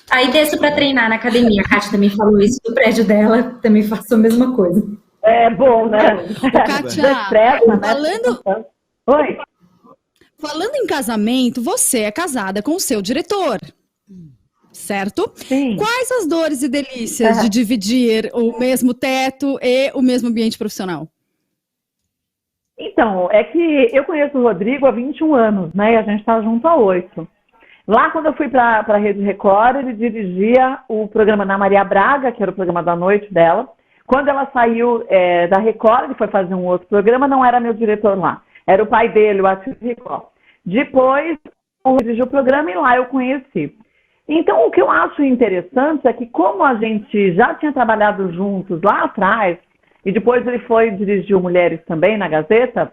Aí desço para treinar na academia. A Kátia também falou isso do prédio dela, também faço a mesma coisa. É bom, né? Kátia, falando... Oi. Falando em casamento, você é casada com o seu diretor, certo? Sim. Quais as dores e delícias de dividir o mesmo teto e o mesmo ambiente profissional? Então, é que eu conheço o Rodrigo há 21 anos, né? E a gente está junto há 8. Lá, quando eu fui para a Rede Record, ele dirigia o programa Ana Maria Braga, que era o programa da noite dela. Quando ela saiu da Record, ele foi fazer um outro programa, não era meu diretor lá. Era o pai dele, o Atis Record. Depois, eu dirigi o programa e lá eu conheci. Então, o que eu acho interessante é que, como a gente já tinha trabalhado juntos lá atrás, e depois ele foi dirigir o Mulheres também na Gazeta,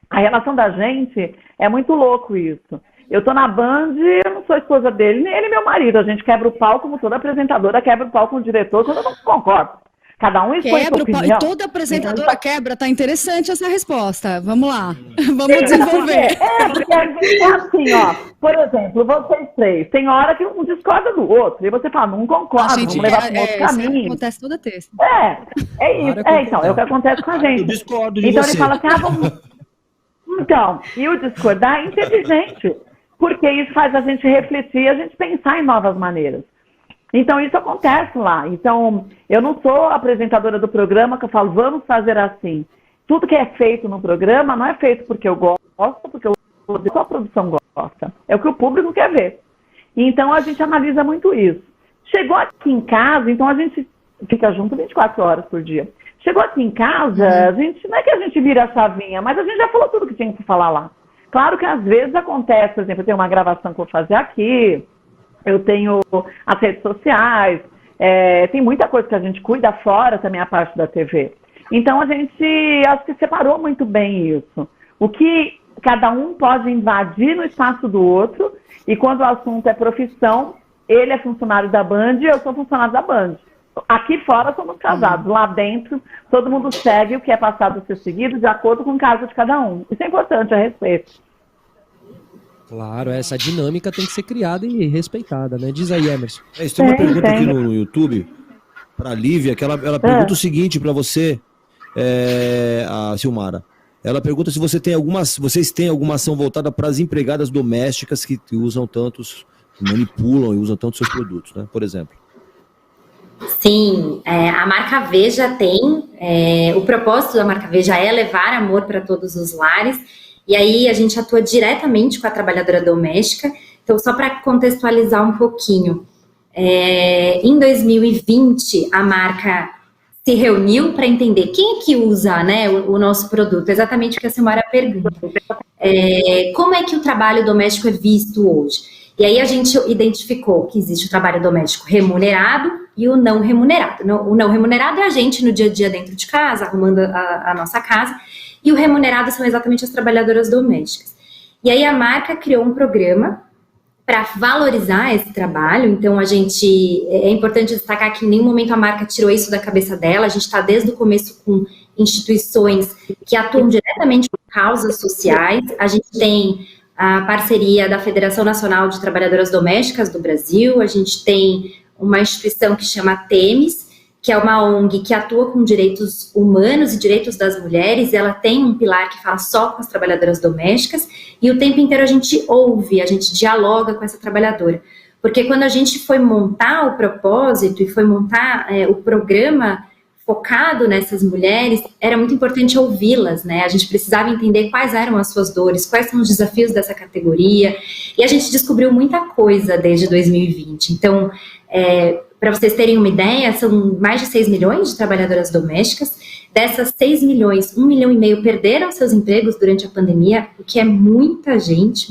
a relação da gente é muito louco isso. Eu tô na Band, eu não sou esposa dele, nem ele é meu marido. A gente quebra o pau como toda apresentadora quebra o pau com o diretor quando eu não concordo. Cada um expõe sua opinião. E toda apresentadora quebra, tá interessante essa resposta. Vamos lá, vamos desenvolver. Porque a gente é assim, ó. Por exemplo, vocês 3, tem hora que um discorda do outro, e você fala, não concordo, vamos levar para um outro caminho. Isso acontece toda terça. É isso. Então, é o que acontece com a gente. Eu discordo de então você. Ele fala assim, vamos... Então, e o discordar é inteligente, porque isso faz a gente refletir, a gente pensar em novas maneiras. Então, isso acontece lá. Então, eu não sou apresentadora do programa que eu falo, vamos fazer assim. Tudo que é feito no programa não é feito porque eu gosto, porque só a produção gosta. É o que o público quer ver. Então, a gente analisa muito isso. Chegou aqui em casa, então a gente fica junto 24 horas por dia. Chegou aqui em casa, a gente, não é que a gente vira a chavinha, mas a gente já falou tudo que tinha que falar lá. Claro que às vezes acontece, por exemplo, eu tenho uma gravação que eu vou fazer aqui, eu tenho as redes sociais, tem muita coisa que a gente cuida fora também a parte da TV. Então a gente, acho que separou muito bem isso. O que cada um pode invadir no espaço do outro, e quando o assunto é profissão, ele é funcionário da Band e eu sou funcionário da Band. Aqui fora somos casados, lá dentro todo mundo segue o que é passado a ser seguido de acordo com o caso de cada um. Isso é importante, a respeito. Claro, essa dinâmica tem que ser criada e respeitada, né? Diz aí, Emerson. Isso, tem uma pergunta aqui no YouTube para a Lívia, que ela pergunta o seguinte para você, a Silmara. Ela pergunta se vocês têm alguma ação voltada para as empregadas domésticas que usam tantos, manipulam e usam tantos seus produtos, né? Por exemplo. Sim, a marca Veja tem, o propósito da marca Veja é levar amor para todos os lares, e aí a gente atua diretamente com a trabalhadora doméstica. Então, só para contextualizar um pouquinho, em 2020 a marca se reuniu para entender quem é que usa, né, o nosso produto, exatamente o que a Silmara pergunta. Como é que o trabalho doméstico é visto hoje? E aí a gente identificou que existe o trabalho doméstico remunerado e o não remunerado. O não remunerado é a gente no dia a dia dentro de casa, arrumando a nossa casa, e o remunerado são exatamente as trabalhadoras domésticas. E aí a marca criou um programa para valorizar esse trabalho. Então é importante destacar que em nenhum momento a marca tirou isso da cabeça dela. A gente está desde o começo com instituições que atuam diretamente com causas sociais. A gente tem a parceria da Federação Nacional de Trabalhadoras Domésticas do Brasil, a gente tem uma instituição que chama TEMES, que é uma ONG que atua com direitos humanos e direitos das mulheres. Ela tem um pilar que fala só com as trabalhadoras domésticas, e o tempo inteiro a gente ouve, a gente dialoga com essa trabalhadora. Porque quando a gente foi montar o propósito e foi montar o programa focado nessas mulheres, era muito importante ouvi-las, né? A gente precisava entender quais eram as suas dores, quais são os desafios dessa categoria, e a gente descobriu muita coisa desde 2020. Então, para vocês terem uma ideia, são mais de 6 milhões de trabalhadoras domésticas. Dessas 6 milhões, 1,5 milhão perderam seus empregos durante a pandemia, o que é muita gente,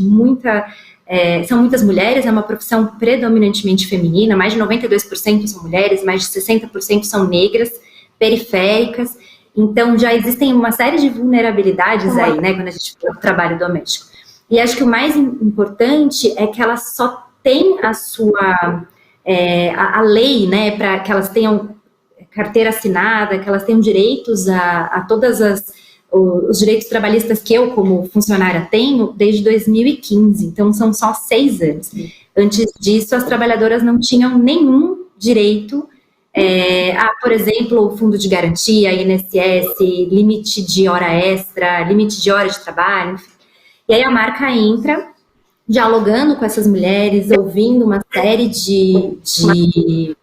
são muitas mulheres, é uma profissão predominantemente feminina, mais de 92% são mulheres, mais de 60% são negras, periféricas. Então já existem uma série de vulnerabilidades aí, né, quando a gente fala do trabalho doméstico. E acho que o mais importante é que elas só tem a sua a lei, né, para que elas tenham carteira assinada, que elas tenham direitos a todas os direitos trabalhistas que eu, como funcionária, tenho desde 2015, então são só 6 anos. Antes disso, as trabalhadoras não tinham nenhum direito por exemplo, o fundo de garantia, INSS, limite de hora extra, limite de hora de trabalho, enfim. E aí a marca entra dialogando com essas mulheres, ouvindo uma série de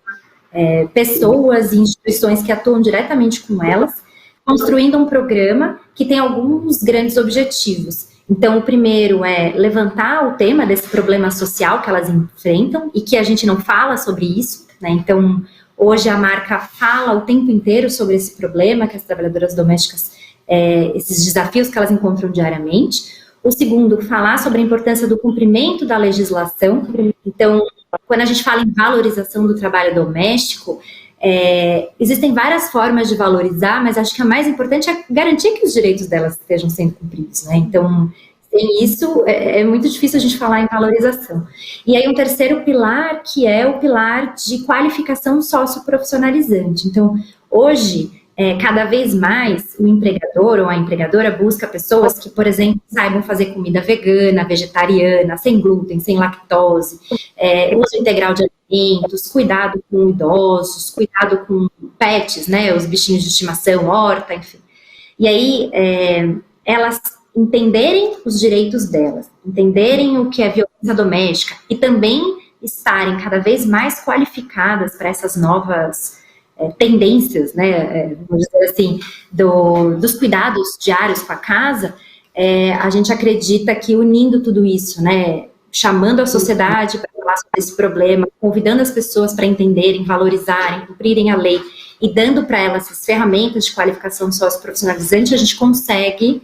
pessoas e instituições que atuam diretamente com elas, construindo um programa que tem alguns grandes objetivos. Então, o primeiro é levantar o tema desse problema social que elas enfrentam e que a gente não fala sobre isso, né? Então, hoje a marca fala o tempo inteiro sobre esse problema que as trabalhadoras domésticas, esses desafios que elas encontram diariamente. O segundo, falar sobre a importância do cumprimento da legislação. Então, quando a gente fala em valorização do trabalho doméstico, existem várias formas de valorizar, mas acho que a mais importante é garantir que os direitos delas estejam sendo cumpridos, né? Então, sem isso, é muito difícil a gente falar em valorização. E aí, um terceiro pilar, que é o pilar de qualificação socioprofissionalizante. Então, hoje, cada vez mais, o empregador ou a empregadora busca pessoas que, por exemplo, saibam fazer comida vegana, vegetariana, sem glúten, sem lactose, uso integral de alimentos, cuidado com idosos, cuidado com pets, né, os bichinhos de estimação, horta, enfim. E aí, elas entenderem os direitos delas, entenderem o que é violência doméstica e também estarem cada vez mais qualificadas para essas novas tendências, né, vamos dizer assim, dos cuidados diários com a casa, a gente acredita que unindo tudo isso, né, chamando a sociedade para falar sobre esse problema, convidando as pessoas para entenderem, valorizarem, cumprirem a lei e dando para elas essas ferramentas de qualificação socioprofissionalizante, a gente consegue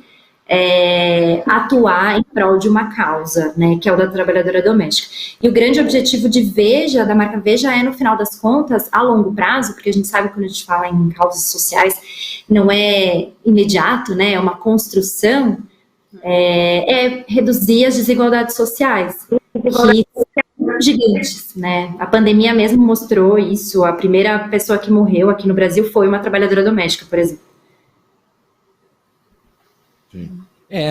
atuar em prol de uma causa, né, que é o da trabalhadora doméstica. E o grande objetivo de Veja, da marca Veja, no final das contas, a longo prazo, porque a gente sabe que quando a gente fala em causas sociais, não é imediato, né, é uma construção, reduzir as desigualdades sociais, que são gigantes, né? A pandemia mesmo mostrou isso. A primeira pessoa que morreu aqui no Brasil foi uma trabalhadora doméstica, por exemplo. Sim.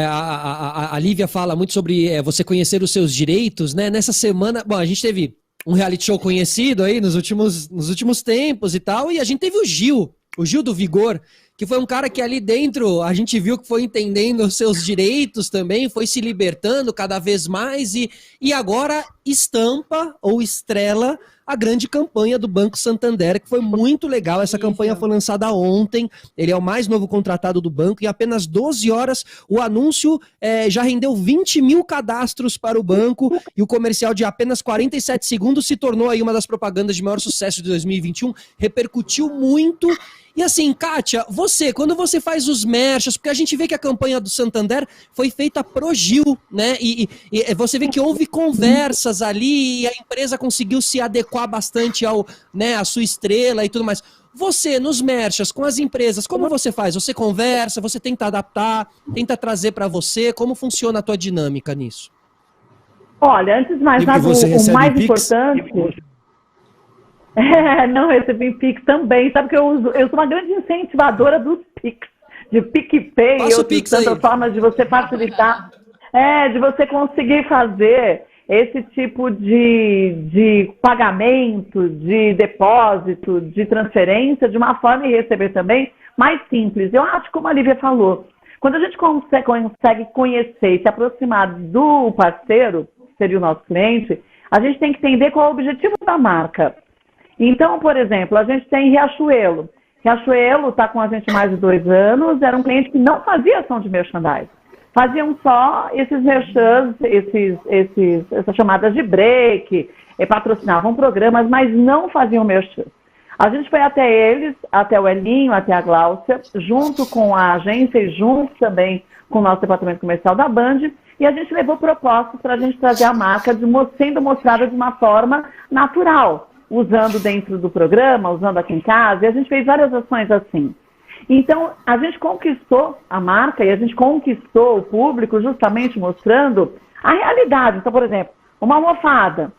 A Lívia fala muito sobre você conhecer os seus direitos, né? Nessa semana, bom, a gente teve um reality show conhecido aí nos últimos tempos e tal, e a gente teve o Gil do Vigor, que foi um cara que ali dentro a gente viu que foi entendendo os seus direitos também, foi se libertando cada vez mais e agora estampa ou estrela a grande campanha do Banco Santander, que foi muito legal. Essa campanha foi lançada ontem, ele é o mais novo contratado do banco, e em apenas 12 horas o anúncio já rendeu 20 mil cadastros para o banco, e o comercial de apenas 47 segundos se tornou aí uma das propagandas de maior sucesso de 2021, repercutiu muito. E assim, Kátia, quando você faz os merchas, porque a gente vê que a campanha do Santander foi feita pro Gil, né? E você vê que houve conversas ali e a empresa conseguiu se adequar bastante à sua estrela e tudo mais. Você, nos merchas, com as empresas, como você faz? Você conversa, você tenta adaptar, tenta trazer para você? Como funciona a tua dinâmica nisso? Olha, antes de mais nada, o mais importante... não recebi Pix também. Sabe que eu sou uma grande incentivadora dos Pix, de PicPay e outras formas de você facilitar, de você conseguir fazer esse tipo de pagamento, de depósito, de transferência, de uma forma e receber também mais simples. Eu acho, como a Lívia falou, quando a gente consegue conhecer e se aproximar do parceiro, que seria o nosso cliente, a gente tem que entender qual é o objetivo da marca. Então, por exemplo, a gente tem Riachuelo. Riachuelo está com a gente há mais de 2 anos, era um cliente que não fazia ação de merchandising. Faziam só esses merchans, essas chamadas de break, patrocinavam programas, mas não faziam merchan. A gente foi até eles, até o Elinho, até a Gláucia, junto com a agência e junto também com o nosso departamento comercial da Band, e a gente levou propostas para a gente trazer a marca sendo mostrada de uma forma natural, usando dentro do programa, usando aqui em casa, e a gente fez várias ações assim. Então, a gente conquistou a marca e a gente conquistou o público justamente mostrando a realidade. Então, por exemplo, uma almofada.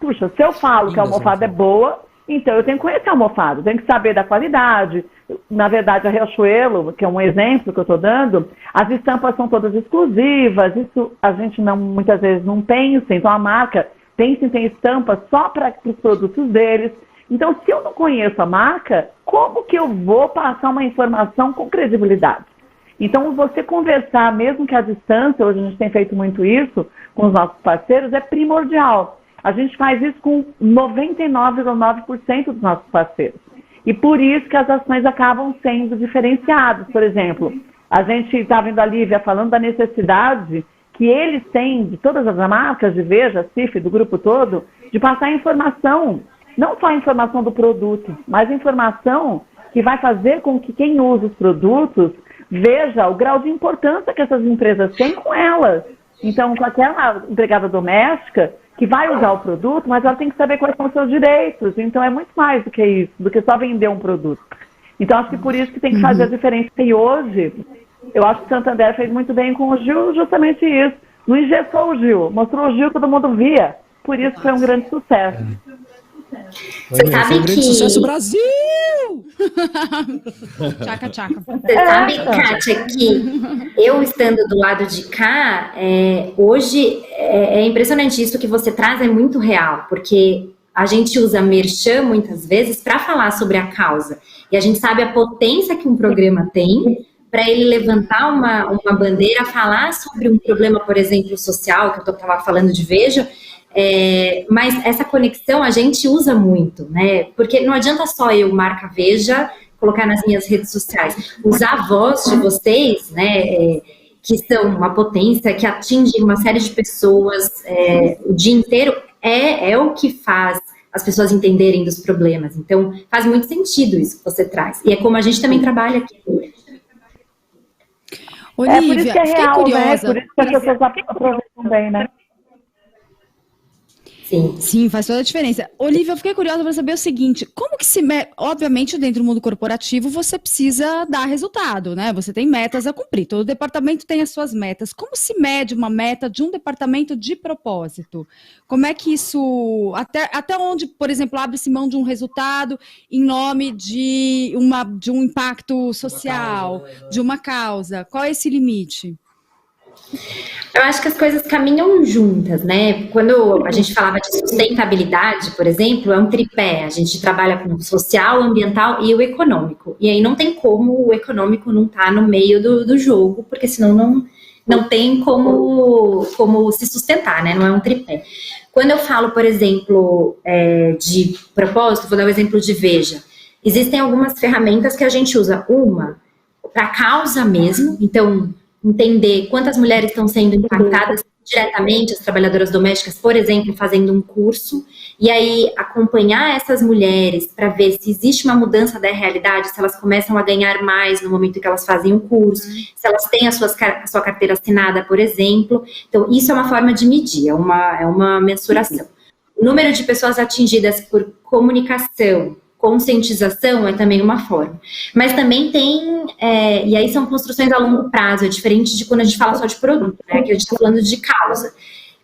puxa, se eu falo que a almofada é boa, então eu tenho que conhecer a almofada, eu tenho que saber da qualidade. Na verdade, a Riachuelo, que é um exemplo que eu estou dando, as estampas são todas exclusivas, isso a gente muitas vezes não pensa, então a marca pensa em ter estampas só para os produtos deles. Então, se eu não conheço a marca, como que eu vou passar uma informação com credibilidade? Então, você conversar, mesmo que à distância, hoje a gente tem feito muito isso com os nossos parceiros, é primordial. A gente faz isso com 99,9% dos nossos parceiros. E por isso que as ações acabam sendo diferenciadas. Por exemplo, a gente está vendo a Lívia falando da necessidade que eles têm, de todas as marcas de Veja, CIF, do grupo todo, de passar informação, não só a informação do produto, mas a informação que vai fazer com que quem usa os produtos veja o grau de importância que essas empresas têm com elas. Então, com aquela empregada doméstica que vai usar o produto, mas ela tem que saber quais são os seus direitos. Então, é muito mais do que isso, do que só vender um produto. Então, acho que por isso que tem que fazer a diferença. E hoje, eu acho que o Santander fez muito bem com o Gil, justamente isso. Não engessou o Gil, mostrou o Gil que todo mundo via. Por isso foi um grande sucesso. Você sabe um grande sucesso Brasil! Tchaca, tchaca. Você sabe, Kátia, que eu estando do lado de cá, hoje é impressionante isso que você traz, é muito real, porque a gente usa merchan muitas vezes para falar sobre a causa. E a gente sabe a potência que um programa tem para ele levantar uma bandeira, falar sobre um problema, por exemplo, social, que eu estava falando de Veja. Mas essa conexão a gente usa muito, né? Porque não adianta só eu, marca Veja, colocar nas minhas redes sociais. Usar a voz de vocês, né? Que são uma potência, que atinge uma série de pessoas o dia inteiro, é o que faz as pessoas entenderem dos problemas. Então, faz muito sentido isso que você traz. E é como a gente também trabalha aqui. Olívia, por isso que é real, curiosa. né? Por isso que as pessoas aproveitam bem, né? Sim, faz toda a diferença. Olívia, eu fiquei curiosa para saber o seguinte, como que se mede, obviamente dentro do mundo corporativo você precisa dar resultado, né? Você tem metas a cumprir, todo departamento tem as suas metas. Como se mede uma meta de um departamento de propósito? Como é que isso, até onde, por exemplo, abre-se mão de um resultado em nome de um impacto social, de uma causa? Qual é esse limite? Eu acho que as coisas caminham juntas, né? Quando a gente falava de sustentabilidade, por exemplo, é um tripé. A gente trabalha com o social, o ambiental e o econômico. E aí não tem como o econômico não estar no meio do jogo, porque senão não tem como se sustentar, né? Não é um tripé. Quando eu falo, por exemplo, de propósito, vou dar o exemplo de Veja. Existem algumas ferramentas que a gente usa. Uma, para causa mesmo, então entender quantas mulheres estão sendo impactadas diretamente, as trabalhadoras domésticas, por exemplo, fazendo um curso, e aí acompanhar essas mulheres para ver se existe uma mudança da realidade, se elas começam a ganhar mais no momento em que elas fazem o curso, se elas têm a sua carteira assinada, por exemplo. Então, isso é uma forma de medir, é uma mensuração. O número de pessoas atingidas por comunicação, conscientização é também uma forma. Mas também tem, e aí são construções a longo prazo, é diferente de quando a gente fala só de produto, né, que a gente está falando de causa.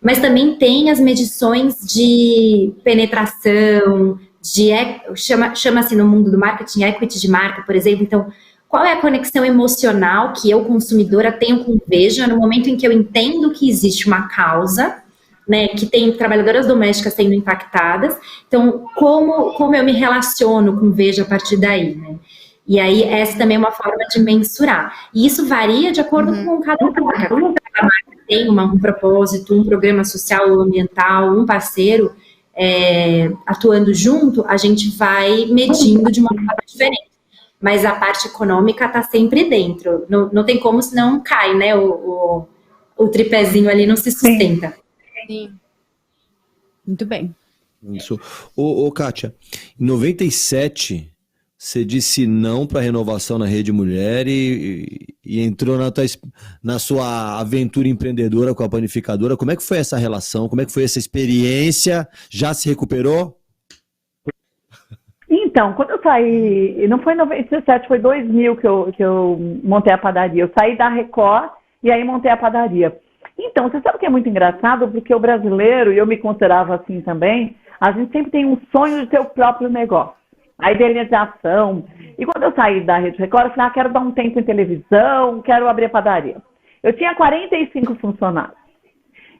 Mas também tem as medições de penetração, chama-se no mundo do marketing equity de marca, por exemplo. Então, qual é a conexão emocional que eu, consumidora, tenho com Veja no momento em que eu entendo que existe uma causa, né, que tem trabalhadoras domésticas sendo impactadas, então como eu me relaciono com Veja a partir daí, né? E aí essa também é uma forma de mensurar. E isso varia de acordo com cada marca. Quando cada marca tem um propósito, um programa social ou ambiental, um parceiro atuando junto, a gente vai medindo de uma forma diferente. Mas a parte econômica está sempre dentro. Não tem como, senão cai, né? O tripézinho ali não se sustenta. Sim. Muito bem. Isso. Ô, Kátia, em 97, você disse não para a renovação na Rede Mulher e entrou na sua aventura empreendedora com a panificadora. Como é que foi essa relação? Como é que foi essa experiência? Já se recuperou? Então, quando eu saí, não foi em 97, foi 2000 que eu montei a padaria. Eu saí da Record e aí montei a padaria. Então, você sabe o que é muito engraçado? Porque o brasileiro, e eu me considerava assim também, a gente sempre tem um sonho de ter o próprio negócio, a idealização. E quando eu saí da Rede Record, eu falei, quero dar um tempo em televisão, quero abrir a padaria. Eu tinha 45 funcionários.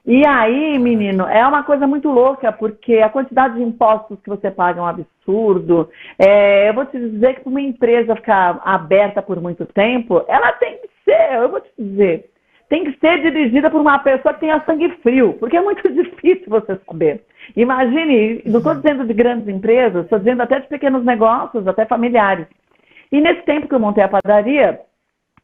E aí, menino, é uma coisa muito louca, porque a quantidade de impostos que você paga é um absurdo. Eu vou te dizer que para uma empresa ficar aberta por muito tempo, ela tem que ser, eu vou te dizer, tem que ser dirigida por uma pessoa que tenha sangue frio, porque é muito difícil você saber. Imagine, não estou dizendo de grandes empresas, estou dizendo até de pequenos negócios, até familiares. E nesse tempo que eu montei a padaria,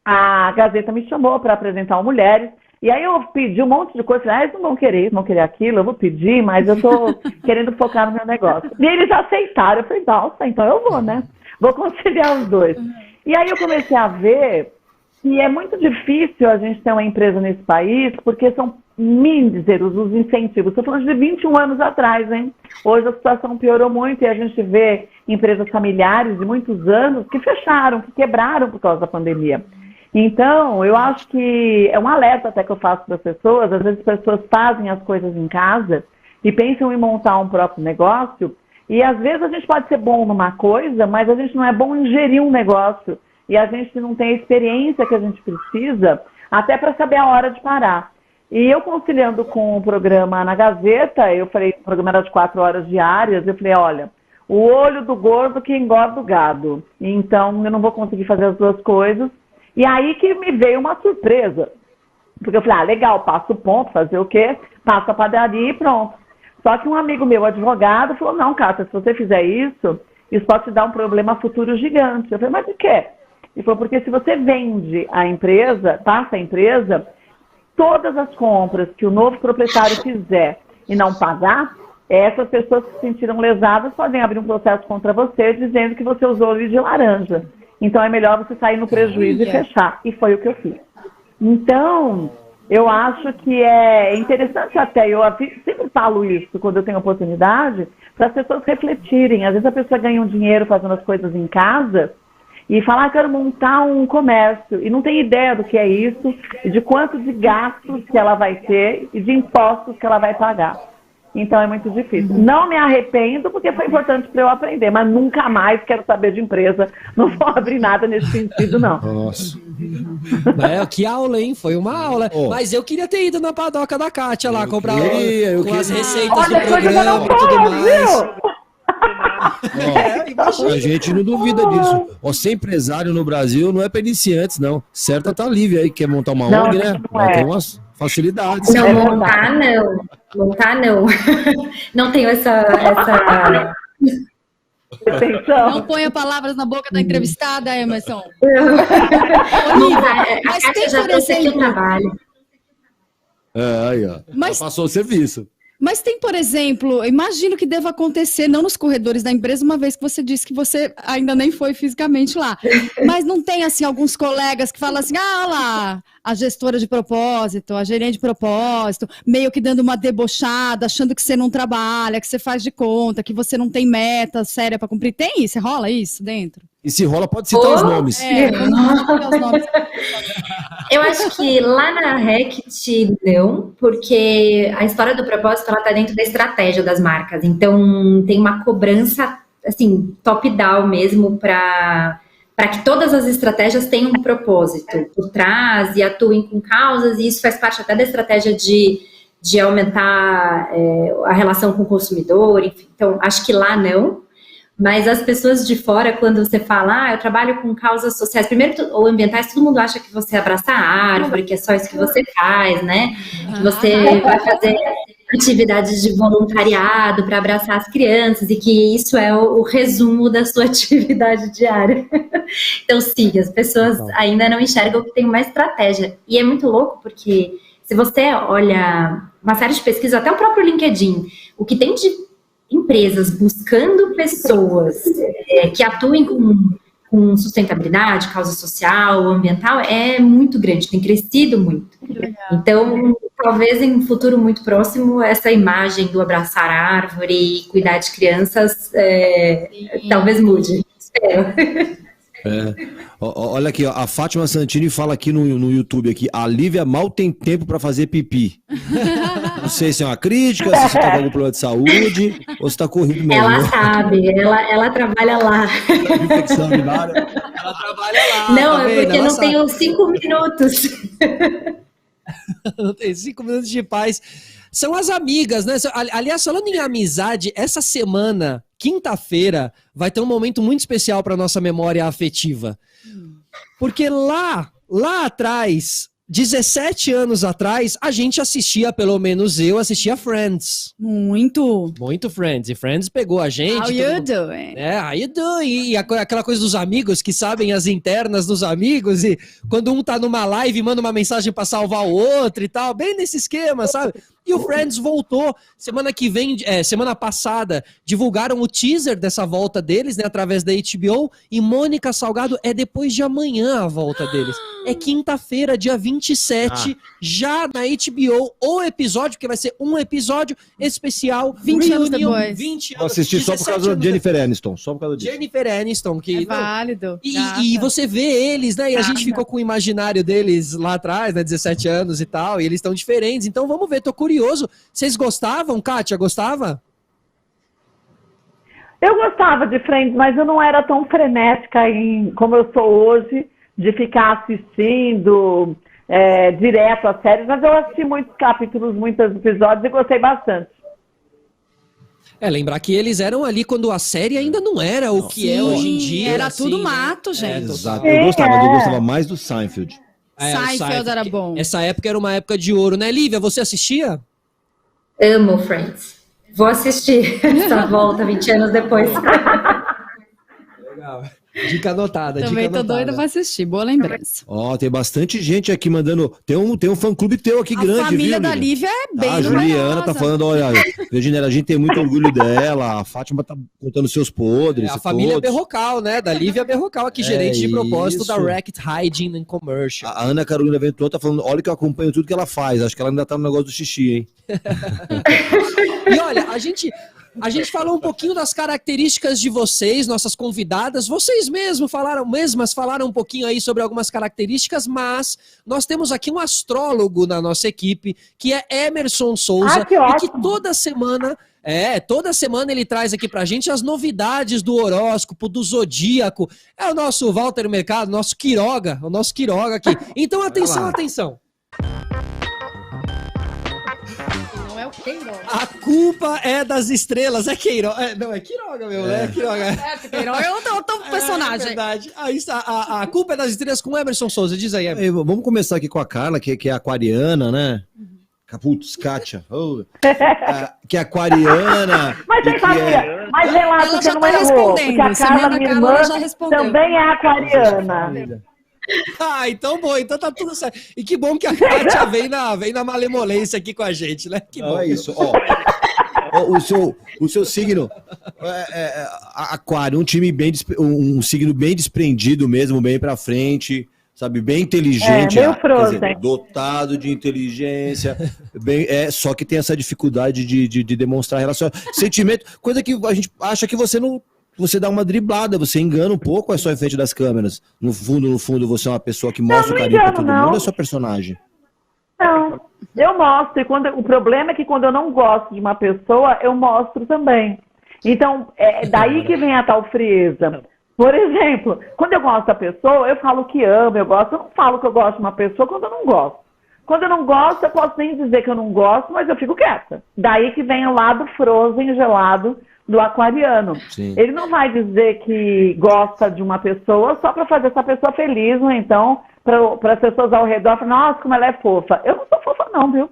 a Gazeta me chamou para apresentar o Mulheres. E aí eu pedi um monte de coisa, eles não vão querer aquilo, eu vou pedir, mas eu tô querendo focar no meu negócio. E eles aceitaram, eu falei, nossa, então eu vou, né? Vou conciliar os dois. E aí eu comecei a ver que é muito difícil a gente ter uma empresa nesse país, porque são míseros os incentivos. Estou falando de 21 anos atrás, hein? Hoje a situação piorou muito e a gente vê empresas familiares de muitos anos que fecharam, que quebraram por causa da pandemia. Então, eu acho que é um alerta até que eu faço para as pessoas. Às vezes as pessoas fazem as coisas em casa e pensam em montar um próprio negócio. E às vezes a gente pode ser bom numa coisa, mas a gente não é bom em gerir um negócio. E a gente não tem a experiência que a gente precisa até para saber a hora de parar. E eu conciliando com o programa na Gazeta, eu falei, o programa era de 4 horas diárias, eu falei, olha, o olho do gordo que engorda o gado. Então, eu não vou conseguir fazer as duas coisas. E aí que me veio uma surpresa. Porque eu falei, legal, passo o ponto, fazer o quê? Passo a padaria e pronto. Só que um amigo meu, advogado, falou, não, Cássia, se você fizer isso pode te dar um problema futuro gigante. Eu falei, mas de quê? Ele falou, porque se você vende a empresa, passa a empresa, todas as compras que o novo proprietário fizer e não pagar, essas pessoas que se sentiram lesadas podem abrir um processo contra você dizendo que você usou óleo de laranja. Então é melhor você sair no prejuízo e fechar. E foi o que eu fiz. Então, eu acho que é interessante até, eu sempre falo isso quando eu tenho oportunidade, para as pessoas refletirem. Às vezes a pessoa ganha um dinheiro fazendo as coisas em casa e fala, quero montar um comércio. E não tem ideia do que é isso, e de quanto de gastos que ela vai ter e de impostos que ela vai pagar. Então é muito difícil. Não me arrependo, porque foi importante para eu aprender, mas nunca mais quero saber de empresa. Não vou abrir nada nesse sentido, não. Nossa. Que aula, hein? Foi uma aula. Mas eu queria ter ido na padoca da Kátia lá, comprar as receitas do programa e tudo mais. A gente não duvida disso. Ser empresário no Brasil não é para iniciantes, não. Certa tá livre aí, quer montar uma ONG, né? Tem umas facilidades. Não, montar não. Não tenho essa... Não ponha palavras na boca da entrevistada, Emerson. A Kátia já trouxe aqui o trabalho. Aí, ó. Mas passou o serviço. Mas tem, por exemplo, imagino que deva acontecer, não nos corredores da empresa, uma vez que você disse que você ainda nem foi fisicamente lá. Mas não tem, assim, alguns colegas que falam assim, lá, a gestora de propósito, a gerente de propósito, meio que dando uma debochada, achando que você não trabalha, que você faz de conta, que você não tem meta séria para cumprir. Tem isso? Rola isso dentro? E se rola, pode citar os nomes. Eu acho que lá na Rect não, porque a história do propósito ela está dentro da estratégia das marcas. Então tem uma cobrança assim top-down mesmo para que todas as estratégias tenham um propósito por trás e atuem com causas, e isso faz parte até da estratégia de aumentar a relação com o consumidor, enfim. Então acho que lá não. Mas as pessoas de fora, quando você fala, eu trabalho com causas sociais, primeiro, ou ambientais, todo mundo acha que você abraça a árvore, que é só isso que você faz, né? Que você vai fazer atividades de voluntariado para abraçar as crianças e que isso é o resumo da sua atividade diária. Então, sim, as pessoas ainda não enxergam que tem uma estratégia. E é muito louco porque se você olha uma série de pesquisas, até o próprio LinkedIn, o que tem de empresas buscando pessoas que atuem com sustentabilidade, causa social, ambiental, é muito grande, tem crescido muito. Então, talvez em um futuro muito próximo, essa imagem do abraçar a árvore e cuidar de crianças talvez mude. Espero. Olha aqui, ó, a Fátima Santini fala aqui no YouTube aqui, a Lívia mal tem tempo pra fazer pipi. Não sei se é uma crítica, se você tá com algum problema de saúde, ou se tá corrido mesmo. Ela sabe, ela trabalha lá. Infecção urinária. Ela trabalha lá. Não, tá é vendo? porque Ela não sabe. tenho 5 minutos. Não tem 5 minutos de paz. São as amigas, né? Aliás, falando em amizade, essa semana, quinta-feira, vai ter um momento muito especial para nossa memória afetiva. Porque lá atrás, 17 anos atrás, a gente assistia, pelo menos eu assistia Friends. Muito. Muito Friends. E Friends pegou a gente. How todo you mundo- doing? How you doing? E aquela coisa dos amigos que sabem as internas dos amigos e quando um tá numa live manda uma mensagem pra salvar o outro e tal, bem nesse esquema, sabe? E o Friends voltou semana que vem, semana passada, divulgaram o teaser dessa volta deles, né, através da HBO, e Mônica Salgado é depois de amanhã a volta deles. É quinta-feira, dia 27, já na HBO, o episódio, que vai ser um episódio especial, 20 anos reunião, depois. 20 Vou anos, assistir só por 17 causa da anos Jennifer Aniston, só por causa disso. Jennifer Aniston, que É válido. e você vê eles, né? E a gente ficou com o imaginário deles lá atrás, né? 17 anos e tal, e eles estão diferentes. Então vamos ver, tô curioso. Vocês gostavam, Kátia? Gostava? Eu gostava de Friends, mas eu não era tão frenética como eu sou hoje, de ficar assistindo direto as séries, mas eu assisti muitos capítulos, muitos episódios e gostei bastante. Lembrar que eles eram ali quando a série ainda não era o que é hoje em dia. Era assim, tudo né? mato, gente. Exato, eu gostava, mas eu gostava mais do Seinfeld. Seinfeld era bom. Essa época era uma época de ouro, né, Lívia? Você assistia? Amo Friends. Vou assistir essa volta 20 anos depois. Legal. Dica anotada, Também dica tô doida pra assistir. Boa lembrança. Ó, tem bastante gente aqui mandando. Tem um fã-clube teu aqui grande, A família viu, da Lívia? Lívia é bem A Juliana tá numerosa. falando, olha, Virginia, a gente tem muito orgulho dela, a Fátima tá contando seus podres. A família todos. Berrocal, né? Da Lívia Berrocal, aqui, gerente de propósito isso. da Racket Hygiene and Commercial. A Ana Carolina Ventura tá falando, olha que eu acompanho tudo que ela faz. Acho que ela ainda tá no negócio do xixi, hein? E olha, a gente falou um pouquinho das características de vocês, nossas convidadas. Vocês mesmas falaram um pouquinho aí sobre algumas características, mas nós temos aqui um astrólogo na nossa equipe, que é Emerson Souza, que e ótimo. que toda semana ele traz aqui pra gente as novidades do horóscopo, do zodíaco. É o nosso Walter Mercado, o nosso Quiroga aqui. Então, atenção, atenção. Não é o Queiroga. A culpa é das estrelas. É Queiroga. Não, é Quiroga mesmo, né? É Quiroga. Queiroga é outro É personagem. verdade. Aí está, a culpa é das estrelas com Emerson Souza. Diz aí, Emerson. Vamos começar aqui com a Carla, que é aquariana, né? Putz, Kátia. Que é aquariana. Mas e você que sabia, mas relaxa, Ela você já não tá errou, respondendo. porque a Semana Carla, minha Carla irmã, já respondeu. também é aquariana. Ah, então bom, então tá tudo certo. E que bom que a Kátia vem na malemolência aqui com a gente, né? Que Não, bom. é isso. Ó, o seu signo aquário, um signo bem desprendido mesmo, bem pra frente, sabe, bem inteligente, meio Frozen. dotado de inteligência, só que tem essa dificuldade de demonstrar sentimento, coisa que a gente acha que você dá uma driblada, você engana um pouco, é só em frente das câmeras. No fundo, você é uma pessoa que mostra não o carinho pra engano, todo não. mundo, é sua personagem. Não, eu mostro. O problema é que quando eu não gosto de uma pessoa, eu mostro também. Então, é daí que vem a tal frieza. Por exemplo, quando eu gosto da pessoa, eu falo que amo, eu gosto. Eu não falo que eu gosto de uma pessoa quando eu não gosto. Quando eu não gosto, eu posso nem dizer que eu não gosto, mas eu fico quieta. Daí que vem o lado frozen, gelado do aquariano. Sim. Ele não vai dizer que gosta de uma pessoa só para fazer essa pessoa feliz, ou então para as pessoas ao redor falarem, nossa, como ela é fofa. Eu não sou fofa não, viu?